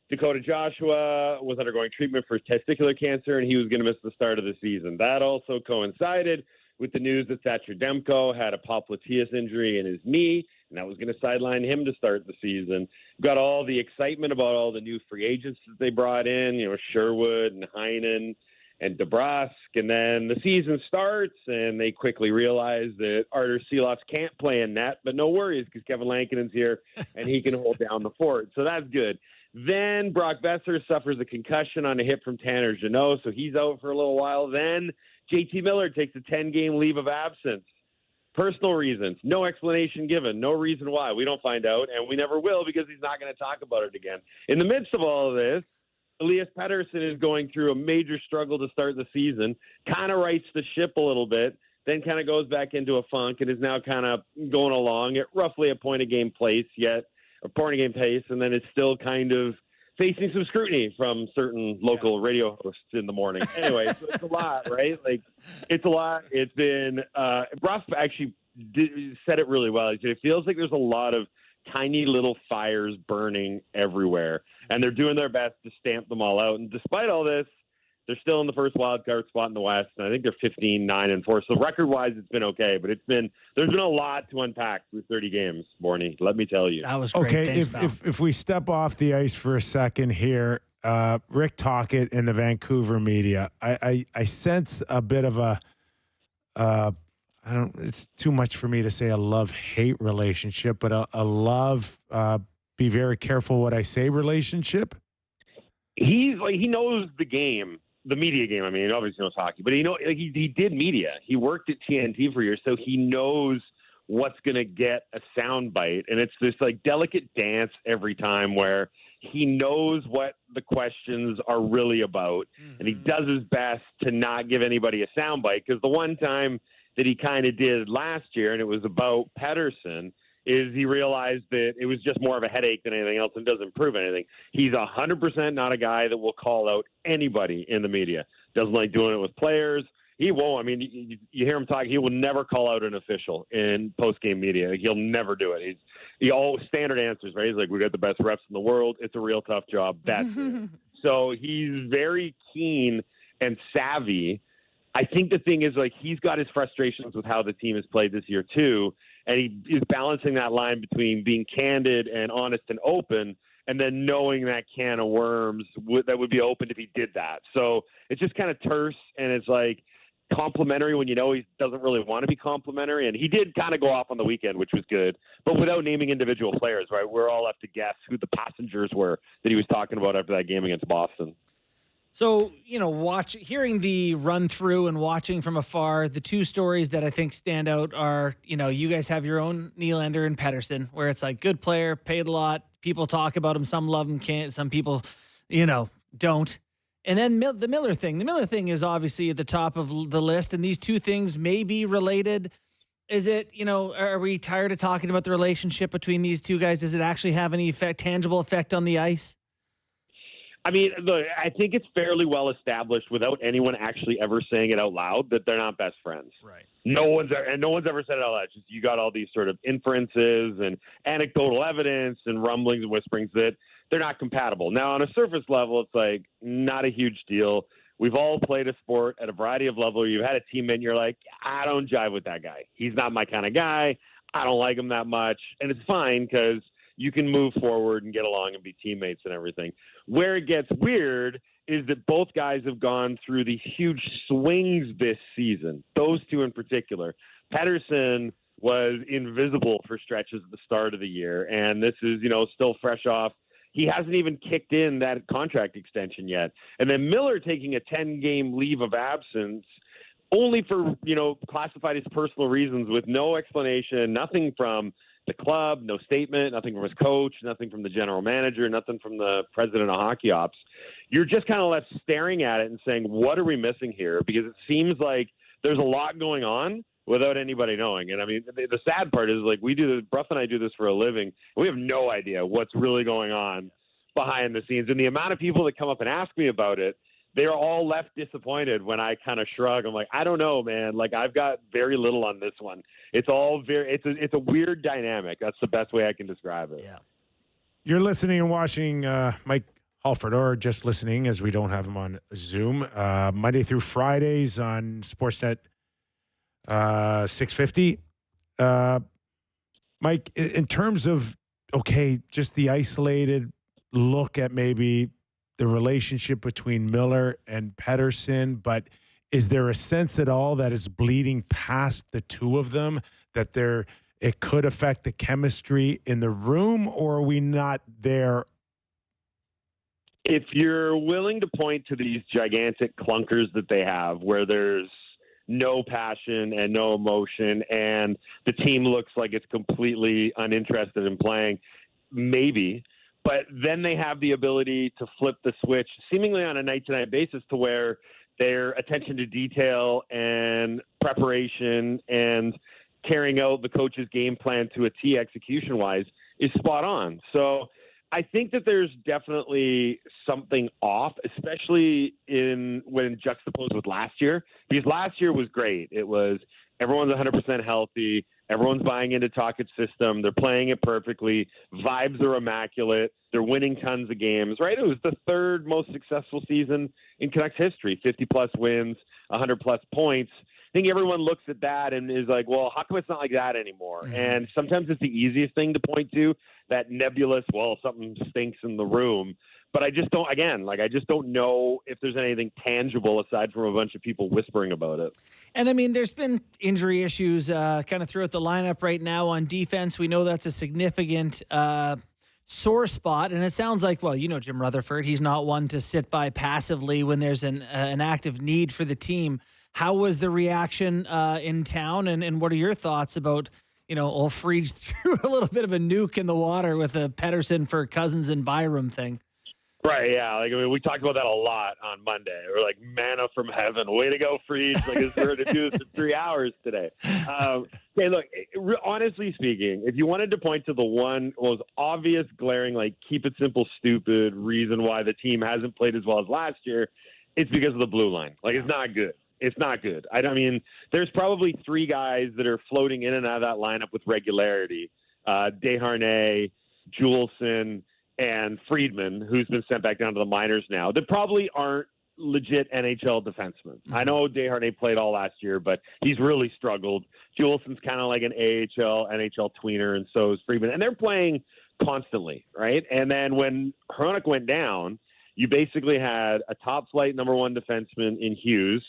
Dakota Joshua was undergoing treatment for testicular cancer, and he was going to miss the start of the season. That also coincided with the news that Thatcher Demko had a popliteus injury in his knee, and that was going to sideline him to start the season. Got all the excitement about all the new free agents that they brought in, Sherwood and Heinen and DeBrusk, and then the season starts, and they quickly realize that Artur Silovs can't play in net, but no worries because Kevin Lankinen's here, and he can hold down the fort. So that's good. Then Brock Besser suffers a concussion on a hit from Tanner Jeannot, so he's out for a little while. Then JT Miller takes a 10-game leave of absence Personal reasons, no explanation given, no reason why. We don't find out, and we never will because he's not going to talk about it again. In the midst of all of this, Elias Pettersson is going through a major struggle to start the season, kind of rights the ship a little bit, then kind of goes back into a funk and is now kind of going along at roughly a point-a-game pace, and then it's still kind of facing some scrutiny from certain local radio hosts in the morning. Anyway, so it's a lot, right? Like, it's a lot. It's been Ruff actually said it really well. He said it feels like there's a lot of tiny little fires burning everywhere, and they're doing their best to stamp them all out. And despite all this, they're still in the first wild card spot in the West, and I think they're 15-9-4. So record-wise, it's been okay, but there's been a lot to unpack through 30 games, Borny. Let me tell you. That was great. Okay, Thanks, if we step off the ice for a second here, Rick Tocchet in the Vancouver media, I sense a bit of it's too much for me to say a love-hate relationship, but a love, be very careful what I say relationship. He knows the game. The media game, I mean, he obviously knows hockey, but he did media. He worked at TNT for years, so he knows what's going to get a soundbite. And it's this like delicate dance every time where he knows what the questions are really about, and he does his best to not give anybody a soundbite. Because the one time that he kind of did last year, and it was about Pettersson, is he realized that it was just more of a headache than anything else and doesn't prove anything. He's 100% not a guy that will call out anybody in the media. Doesn't like doing it with players. He won't. I mean, you hear him talk. He will never call out an official in post-game media. He'll never do it. He all standard answers, right? He's like, we got the best refs in the world. It's a real tough job. That's it. So he's very keen and savvy. I think the thing is, like, he's got his frustrations with how the team has played this year too, and he is balancing that line between being candid and honest and open, and then knowing that can of worms that would be opened if he did that. So it's just kind of terse, and it's like complimentary when you know he doesn't really want to be complimentary. And he did kind of go off on the weekend, which was good, but without naming individual players, right? We're all left to guess who the passengers were that he was talking about after that game against Boston. So, hearing the run through and watching from afar, the two stories that I think stand out are, you guys have your own Nylander and Pettersson, where it's like good player, paid a lot. People talk about him. Some love him, can't. Some people, don't. And then the Miller thing. The Miller thing is obviously at the top of the list, and these two things may be related. Is it, are we tired of talking about the relationship between these two guys? Does it actually have any tangible effect on the ice? I mean, look, I think it's fairly well established without anyone actually ever saying it out loud that they're not best friends. Right. No one's ever said it out loud. Just, you got all these sort of inferences and anecdotal evidence and rumblings and whisperings that they're not compatible. Now, on a surface level, it's like not a huge deal. We've all played a sport at a variety of levels. You've had a teammate and you're like, I don't jive with that guy. He's not my kind of guy. I don't like him that much. And it's fine because you can move forward and get along and be teammates and everything. Where it gets weird is that both guys have gone through these huge swings this season, those two in particular. Pettersson was invisible for stretches at the start of the year, and this is, still fresh off. He hasn't even kicked in that contract extension yet. And then Miller taking a 10-game leave of absence only for, classified as personal reasons with no explanation, nothing from the club, no statement, nothing from his coach, nothing from the general manager, nothing from the president of hockey ops. You're just kind of left staring at it and saying, what are we missing here? Because it seems like there's a lot going on without anybody knowing. And I mean, the sad part is, like, we do this, Bruff and I do this for a living, and we have no idea what's really going on behind the scenes. And the amount of people that come up and ask me about it, they're all left disappointed when I kind of shrug. I'm like, I don't know, man. Like, I've got very little on this one. It's all it's a weird dynamic. That's the best way I can describe it. Yeah. You're listening and watching Mike Halford, or just listening as we don't have him on Zoom, Monday through Fridays on Sportsnet 650. Mike, in terms of, just the isolated look at maybe the relationship between Miller and Pettersson, but is there a sense at all that it's bleeding past the two of them, that it could affect the chemistry in the room, or are we not there? If you're willing to point to these gigantic clunkers that they have, where there's no passion and no emotion, and the team looks like it's completely uninterested in playing, maybe. But then they have the ability to flip the switch seemingly on a night-to-night basis to where their attention to detail and preparation and carrying out the coach's game plan to a T execution-wise is spot on. So I think that there's definitely something off, especially when juxtaposed with last year, because last year was great. It was everyone's 100% healthy. Everyone's buying into Tocchet's system. They're playing it perfectly. Vibes are immaculate. They're winning tons of games, right? It was the third most successful season in Canucks history, 50-plus wins, 100-plus points. I think everyone looks at that and is like, well, how come it's not like that anymore? Mm-hmm. And sometimes it's the easiest thing to point to, that nebulous, well, something stinks in the room. But I just don't know if there's anything tangible aside from a bunch of people whispering about it. And, I mean, there's been injury issues kind of throughout the lineup right now on defense. We know that's a significant sore spot. And it sounds like, well, Jim Rutherford, he's not one to sit by passively when there's an active need for the team. How was the reaction in town, and what are your thoughts about, old Freege threw a little bit of a nuke in the water with a Pettersson for Cousins and Byram thing? Right, yeah. We talked about that a lot on Monday. We're like, manna from heaven. Way to go, Freege. We're going to do this in 3 hours today. Okay, look, honestly speaking, if you wanted to point to the one most obvious, glaring, keep it simple, stupid reason why the team hasn't played as well as last year, it's because of the blue line. It's not good. It's not good. I mean, there's probably three guys that are floating in and out of that lineup with regularity. Desharnais, Juleson, and Friedman, who's been sent back down to the minors now, that probably aren't legit NHL defensemen. Mm-hmm. I know Desharnais played all last year, but he's really struggled. Juleson's kind of like an AHL, NHL tweener, and so is Friedman. And they're playing constantly, right? And then when Hronek went down, you basically had a top-flight number one defenseman in Hughes,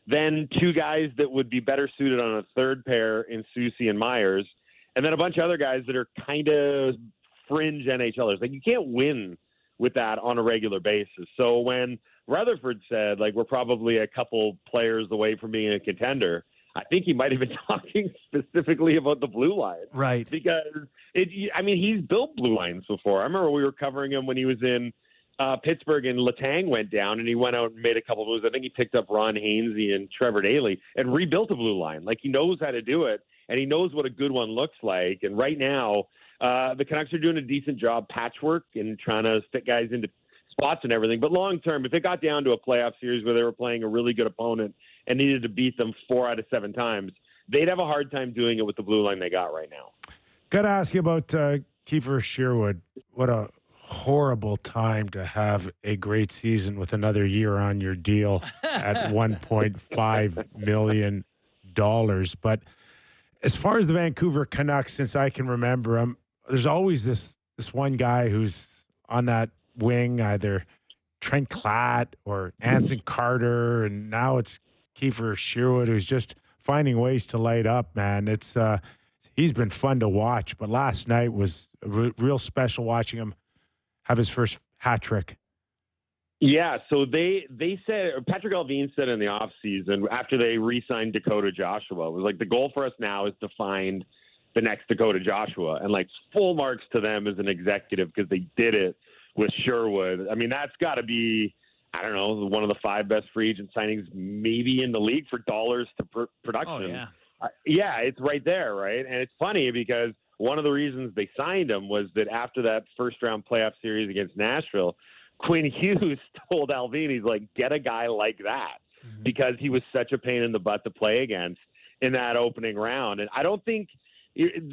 then two guys that would be better suited on a third pair in Soucy and Myers, and then a bunch of other guys that are kind of fringe NHLers. You can't win with that on a regular basis. So when Rutherford said, we're probably a couple players away from being a contender, I think he might have been talking specifically about the blue line. Right. Because, he's built blue lines before. I remember we were covering him when he was in Pittsburgh and Letang went down and he went out and made a couple moves. I think he picked up Ron Hainsey and Trevor Daley and rebuilt a blue line. He knows how to do it and he knows what a good one looks like. And right now, the Canucks are doing a decent job patchwork and trying to fit guys into spots and everything. But long term, if it got down to a playoff series where they were playing a really good opponent and needed to beat them 4 out of 7 times, they'd have a hard time doing it with the blue line they got right now. Got to ask you about Kiefer Sherwood. What a horrible time to have a great season with another year on your deal at $1.5 million. But as far as the Vancouver Canucks, since I can remember, there's always this one guy who's on that wing, either Trent Klatt or Anson Carter, and now it's Kiefer Sherwood, who's just finding ways to light up, man. It's he's been fun to watch, but last night was real special watching him have his first hat trick. Yeah, so they said, Patrick Allvin said in the offseason, after they re-signed Dakota Joshua, it was the goal for us now is to find the next Dakota Joshua. And full marks to them as an executive because they did it with Sherwood. I mean, that's got to be, I don't know, one of the 5 best free agent signings maybe in the league for dollars to production. Oh, yeah. Yeah, it's right there, right? And it's funny because one of the reasons they signed him was that after that first-round playoff series against Nashville, Quinn Hughes told Allvin, he's like, get a guy like that, because he was such a pain in the butt to play against in that opening round. And I don't think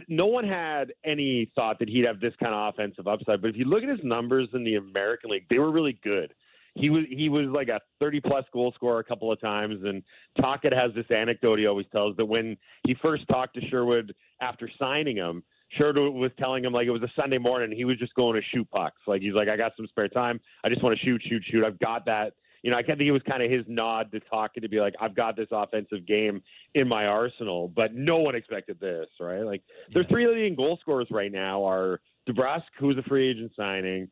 no one had any thought that he'd have this kind of offensive upside. But if you look at his numbers in the American League, they were really good. He was like a 30-plus goal scorer a couple of times. And Tocchet has this anecdote he always tells that when he first talked to Sherwood after signing him, Sherwood was telling him it was a Sunday morning. He was just going to shoot pucks. He's like, I got some spare time. I just want to shoot. I've got that. I think it was kind of his nod to Tocchet to be like, I've got this offensive game in my arsenal. But no one expected this, right? Their 3 leading goal scorers right now are DeBrusk, who's a free agent signing,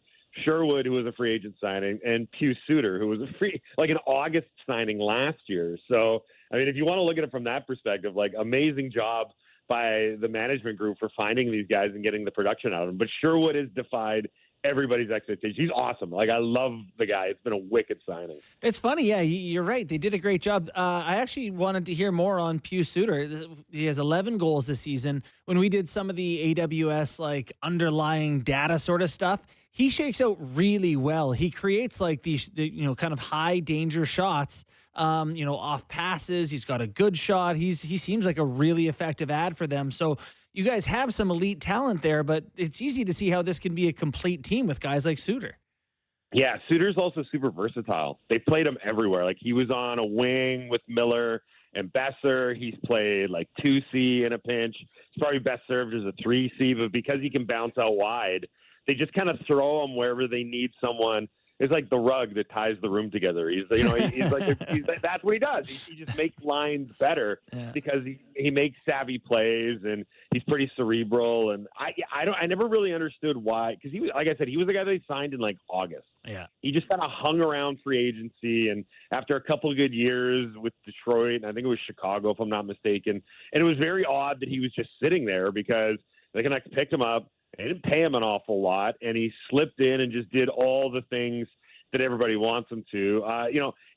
Sherwood, who was a free agent signing, and Pew Suter, who was an August signing last year. So, I mean, if you want to look at it from that perspective, like, amazing job by the management group for finding these guys and getting the production out of them. But Sherwood has defied everybody's expectations. He's awesome. Like, I love the guy. It's been a wicked signing. It's funny. Yeah, you're right. They did a great job. I actually wanted to hear more on Pew Suter. He has 11 goals this season. When we did some of the AWS, like, underlying data sort of stuff, he shakes out really well. He creates, like, these, kind of high danger shots, off passes. He's got a good shot. He seems like a really effective ad for them. So you guys have some elite talent there, but it's easy to see how this can be a complete team with guys like Suter. Yeah, Suter's also super versatile. They played him everywhere. Like, he was on a wing with Miller and Besser. He's played like 2C in a pinch. He's probably best served as a 3C, but because he can bounce out wide, they just kind of throw him wherever they need someone. It's like the rug that ties the room together. He's like that's what he does. He just makes lines better because he makes savvy plays, and he's pretty cerebral. And I never really understood why, because he was, like I said, he was the guy they signed in like August. Yeah, he just kind of hung around free agency, and after a couple of good years with Detroit, and I think it was Chicago if I'm not mistaken, and it was very odd that he was just sitting there because the Canucks picked him up. They didn't pay him an awful lot, and he slipped in and just did all the things that everybody wants him to.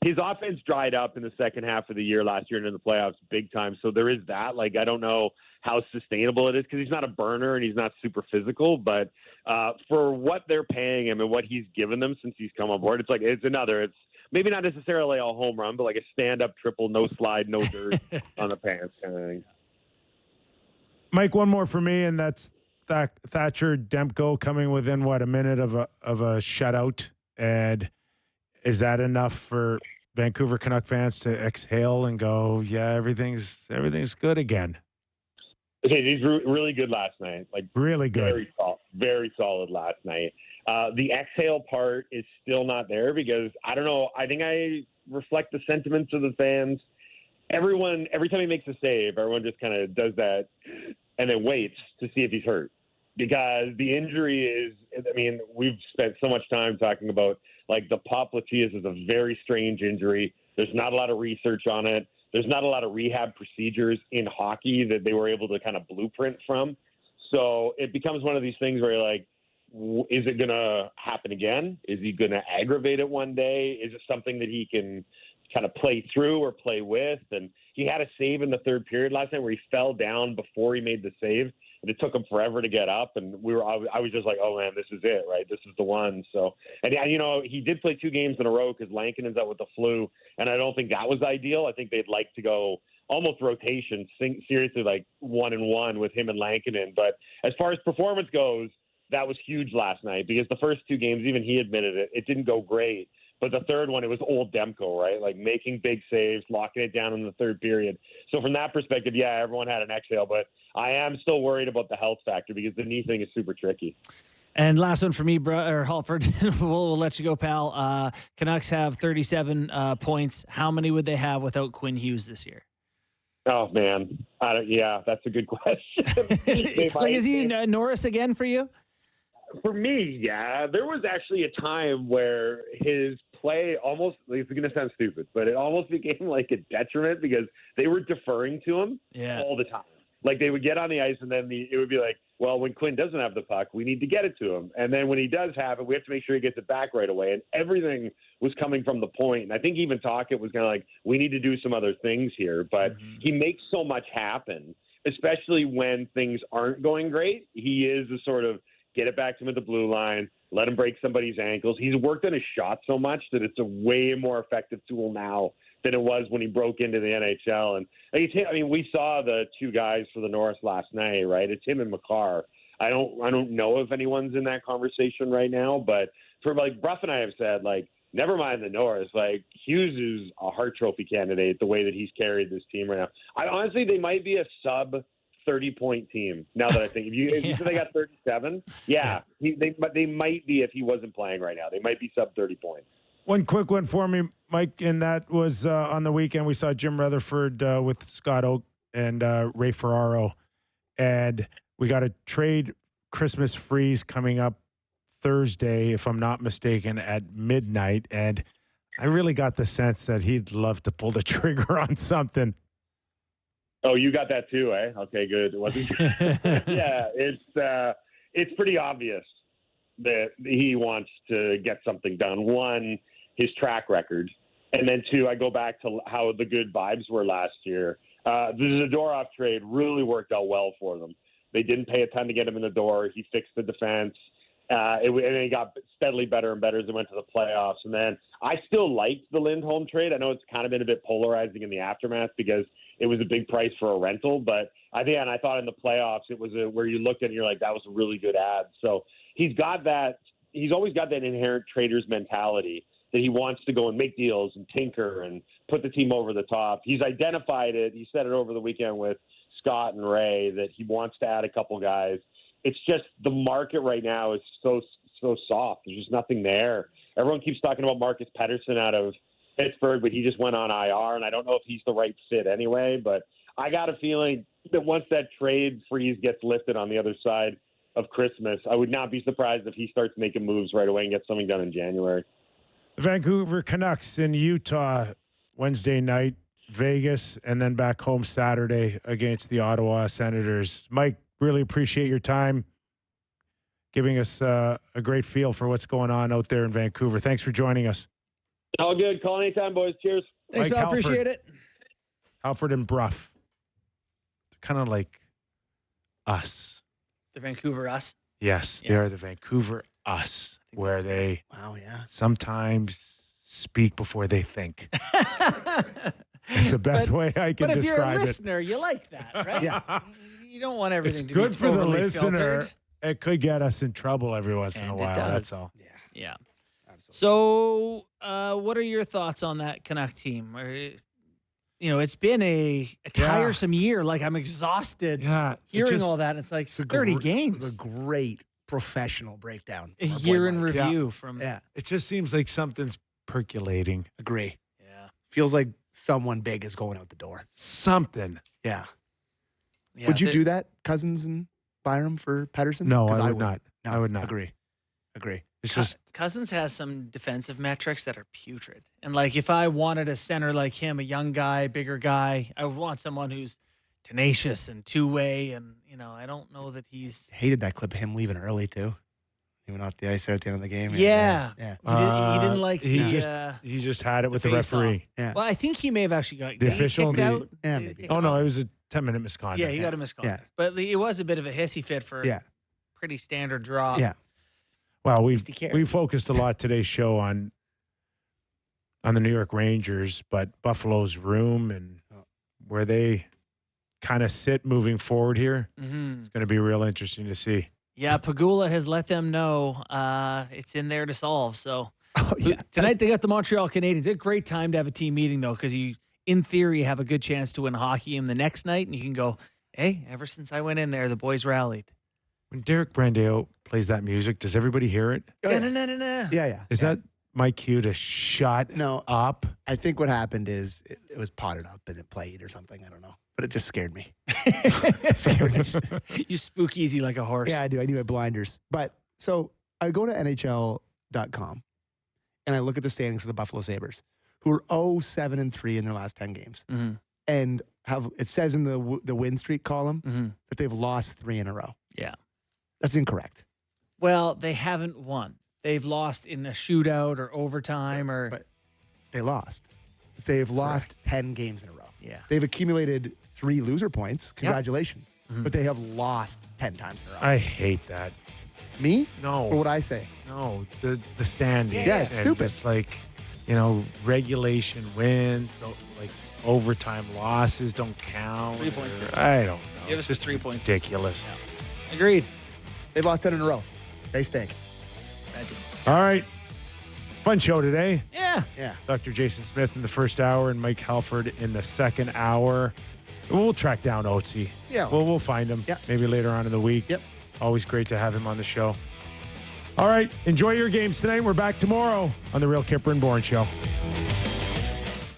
His offense dried up in the second half of the year last year and in the playoffs big time. So there is that. Like, I don't know how sustainable it is because he's not a burner and he's not super physical. But for what they're paying him and what he's given them since he's come on board, it's maybe not necessarily a home run, but like a stand-up triple, no slide, no dirt on the pants kind of thing. Mike, one more for me, and that's Thatcher Demko coming within a minute of a shutout. And is that enough for Vancouver Canuck fans to exhale and go, yeah, everything's good again? Okay, he's really good last night. Like, really good, very solid last night. The exhale part is still not there because I don't know. I think I reflect the sentiments of the fans. Every time he makes a save, everyone just kind of does that and then waits to see if he's hurt. Because the injury is, I mean, we've spent so much time talking about, like, the popliteus is a very strange injury. There's not a lot of research on it. There's not a lot of rehab procedures in hockey that they were able to kind of blueprint from. So it becomes one of these things where you're like, is it going to happen again? Is he going to aggravate it one day? Is it something that he can kind of play through or play with? And he had a save in the third period last night where he fell down before he made the save. And it took him forever to get up, and I was just like, oh man, this is it, right? This is the one. So, and he did play 2 games in a row because Lankinen's out with the flu, and I don't think that was ideal. I think they'd like to go almost rotation, seriously, like 1-1 with him and Lankinen. But as far as performance goes, that was huge last night because the first 2 games, even he admitted it didn't go great. But the third one, it was old Demko, right? Like making big saves, locking it down in the third period. So from that perspective, yeah, everyone had an exhale. But I am still worried about the health factor because the knee thing is super tricky. And last one for me, Halford. we'll let you go, pal. Canucks have 37 points. How many would they have without Quinn Hughes this year? Oh, man. That's a good question. Is he Norris again for you? For me, yeah. There was actually a time where his play almost, it's going to sound stupid, but it almost became like a detriment because they were deferring to him all the time. Like they would get on the ice and then it would be like, well, when Quinn doesn't have the puck, we need to get it to him. And then when he does have it, we have to make sure he gets it back right away. And everything was coming from the point. And I think even Tocchet was kind of like, we need to do some other things here. But he makes so much happen, especially when things aren't going great. He is a sort of get it back to him at the blue line, let him break somebody's ankles. He's worked on his shot so much that it's a way more effective tool now than it was when he broke into the NHL. And we saw the 2 guys for the Norris last night, right? It's him and Makar. I don't know if anyone's in that conversation right now, but for like Bruff and I have said, like, never mind the Norris. Like Hughes is a Hart Trophy candidate the way that he's carried this team right now. Honestly, they might be a sub 30-point team now that I think. If you said they got 37, they might be if he wasn't playing right now. They might be sub 30 points. One quick one for me, Mike, and that was on the weekend. We saw Jim Rutherford with Scott Oak and Ray Ferraro, and we got a trade Christmas freeze coming up Thursday, if I'm not mistaken, at midnight. And I really got the sense that he'd love to pull the trigger on something. Oh, you got that too, eh? Okay, good. Yeah, it's pretty obvious that he wants to get something done. One, his track record. And then two, I go back to how the good vibes were last year. The Zadorov trade really worked out well for them. They didn't pay a ton to get him in the door. He fixed the defense. And it got steadily better and better as they went to the playoffs. And then I still liked the Lindholm trade. I know it's kind of been a bit polarizing in the aftermath because it was a big price for a rental. But I thought in the playoffs it was where you looked at it and you're like, that was a really good ad. So he's got that. He's always got that inherent trader's mentality that he wants to go and make deals and tinker and put the team over the top. He's identified it. He said it over the weekend with Scott and Ray that he wants to add a couple guys. It's just the market right now is so soft. There's just nothing there. Everyone keeps talking about Marcus Pettersson out of Pittsburgh, but he just went on IR, and I don't know if he's the right fit anyway. But I got a feeling that once that trade freeze gets lifted on the other side of Christmas, I would not be surprised if he starts making moves right away and gets something done in January. The Vancouver Canucks in Utah Wednesday night, Vegas, and then back home Saturday against the Ottawa Senators. Mike, really appreciate your time giving us a great feel for what's going on out there in Vancouver. Thanks for joining us. All good. Call anytime, boys. Cheers. Thanks, Mike pal. Halford. Appreciate it. Halford and Brough. They're kind of like us. The Vancouver us. Yes, Yeah. they are the Vancouver us, where they Wow, yeah. sometimes speak before they think. It's the best way I can But if you're a describe it. listener, you like that, right? Yeah. You don't want everything It's to good be for the overly listener. filtered. It could get us in trouble every once in a And it while. does. That's all. Yeah. Yeah. Absolutely. So, what are your thoughts on that Canuck team? It's been a tiresome year. Like, I'm exhausted Yeah. hearing all that. It's like 30 games. It's a great professional breakdown. A from our boy year in Mike. review from. Yeah, It just seems like something's percolating. agree. Yeah. Feels like someone big is going out the door. Something. Yeah. Yeah, Would you they- do that, Cousins and Byram for Pettersson? No, 'Cause I would not. No, I would not. Agree. It's just Cousins has some defensive metrics that are putrid. And like, if I wanted a center like him, a young guy, bigger guy, I would want someone who's tenacious and two-way. And, I don't know that he's. Hated that clip of him leaving early, too. He went off the ice there at the end of the game. Yeah. Yeah. He didn't like he the, just had it with the face-off. referee. Yeah. Well, I think he may have actually got The official? kicked out. Yeah, maybe. Oh no, it was a 10-minute misconduct. Yeah, he got a misconduct. But it was a bit of a hissy fit for Yeah. pretty standard draw. Yeah. Well, we Least he cared. focused a lot today's show on the New York Rangers, but Buffalo's room and where they kind of sit moving forward here. Mm-hmm. It's going to be real interesting to see. Yeah, Pagula has let them know it's in there to solve. So Oh, yeah. tonight they got the Montreal Canadiens. It's a great time to have a team meeting, though, because you, in theory, have a good chance to win a hockey game the next night, and you can go, hey, ever since I went in there, the boys rallied. When Derek Brandeo plays that music, does everybody hear it? Oh, yeah. Da-na-na-na-na. Yeah. Is that my cue to shut No. up? I think what happened is it was potted up and it played or something. I don't know. But it just scared me. You spook easy like a horse. Yeah, I do. I need my blinders. But so I go to NHL.com and I look at the standings for the Buffalo Sabres, who are 0-7-3 in their last 10 games. Mm-hmm. And it says in the win streak column Mm-hmm. that they've lost 3 in a row. Yeah. That's incorrect. Well, they haven't won. They've lost in a shootout or overtime or. But they lost. They've lost 10 games in a row. Yeah. They've accumulated 3 loser points. Congratulations. Mhm. But they have lost 10 times in a row. I hate that. Me? No. Or what I say? No, the standings. Yeah, it's and stupid. It's like, regulation wins, like overtime losses don't count. 3-point or- system. I don't know. Give It's us the just 3-point system. ridiculous. Agreed. They've lost 10 in a row. They stink. Imagine. All right. Fun show today. Yeah. Yeah. Dr. Jason Smith in the first hour and Mike Halford in the second hour. We'll track down Oatsy. Yeah. We'll find him Yeah. maybe later on in the week. Yep. Always great to have him on the show. All right. Enjoy your games tonight. We're back tomorrow on the Real Kyper and Bourne Show.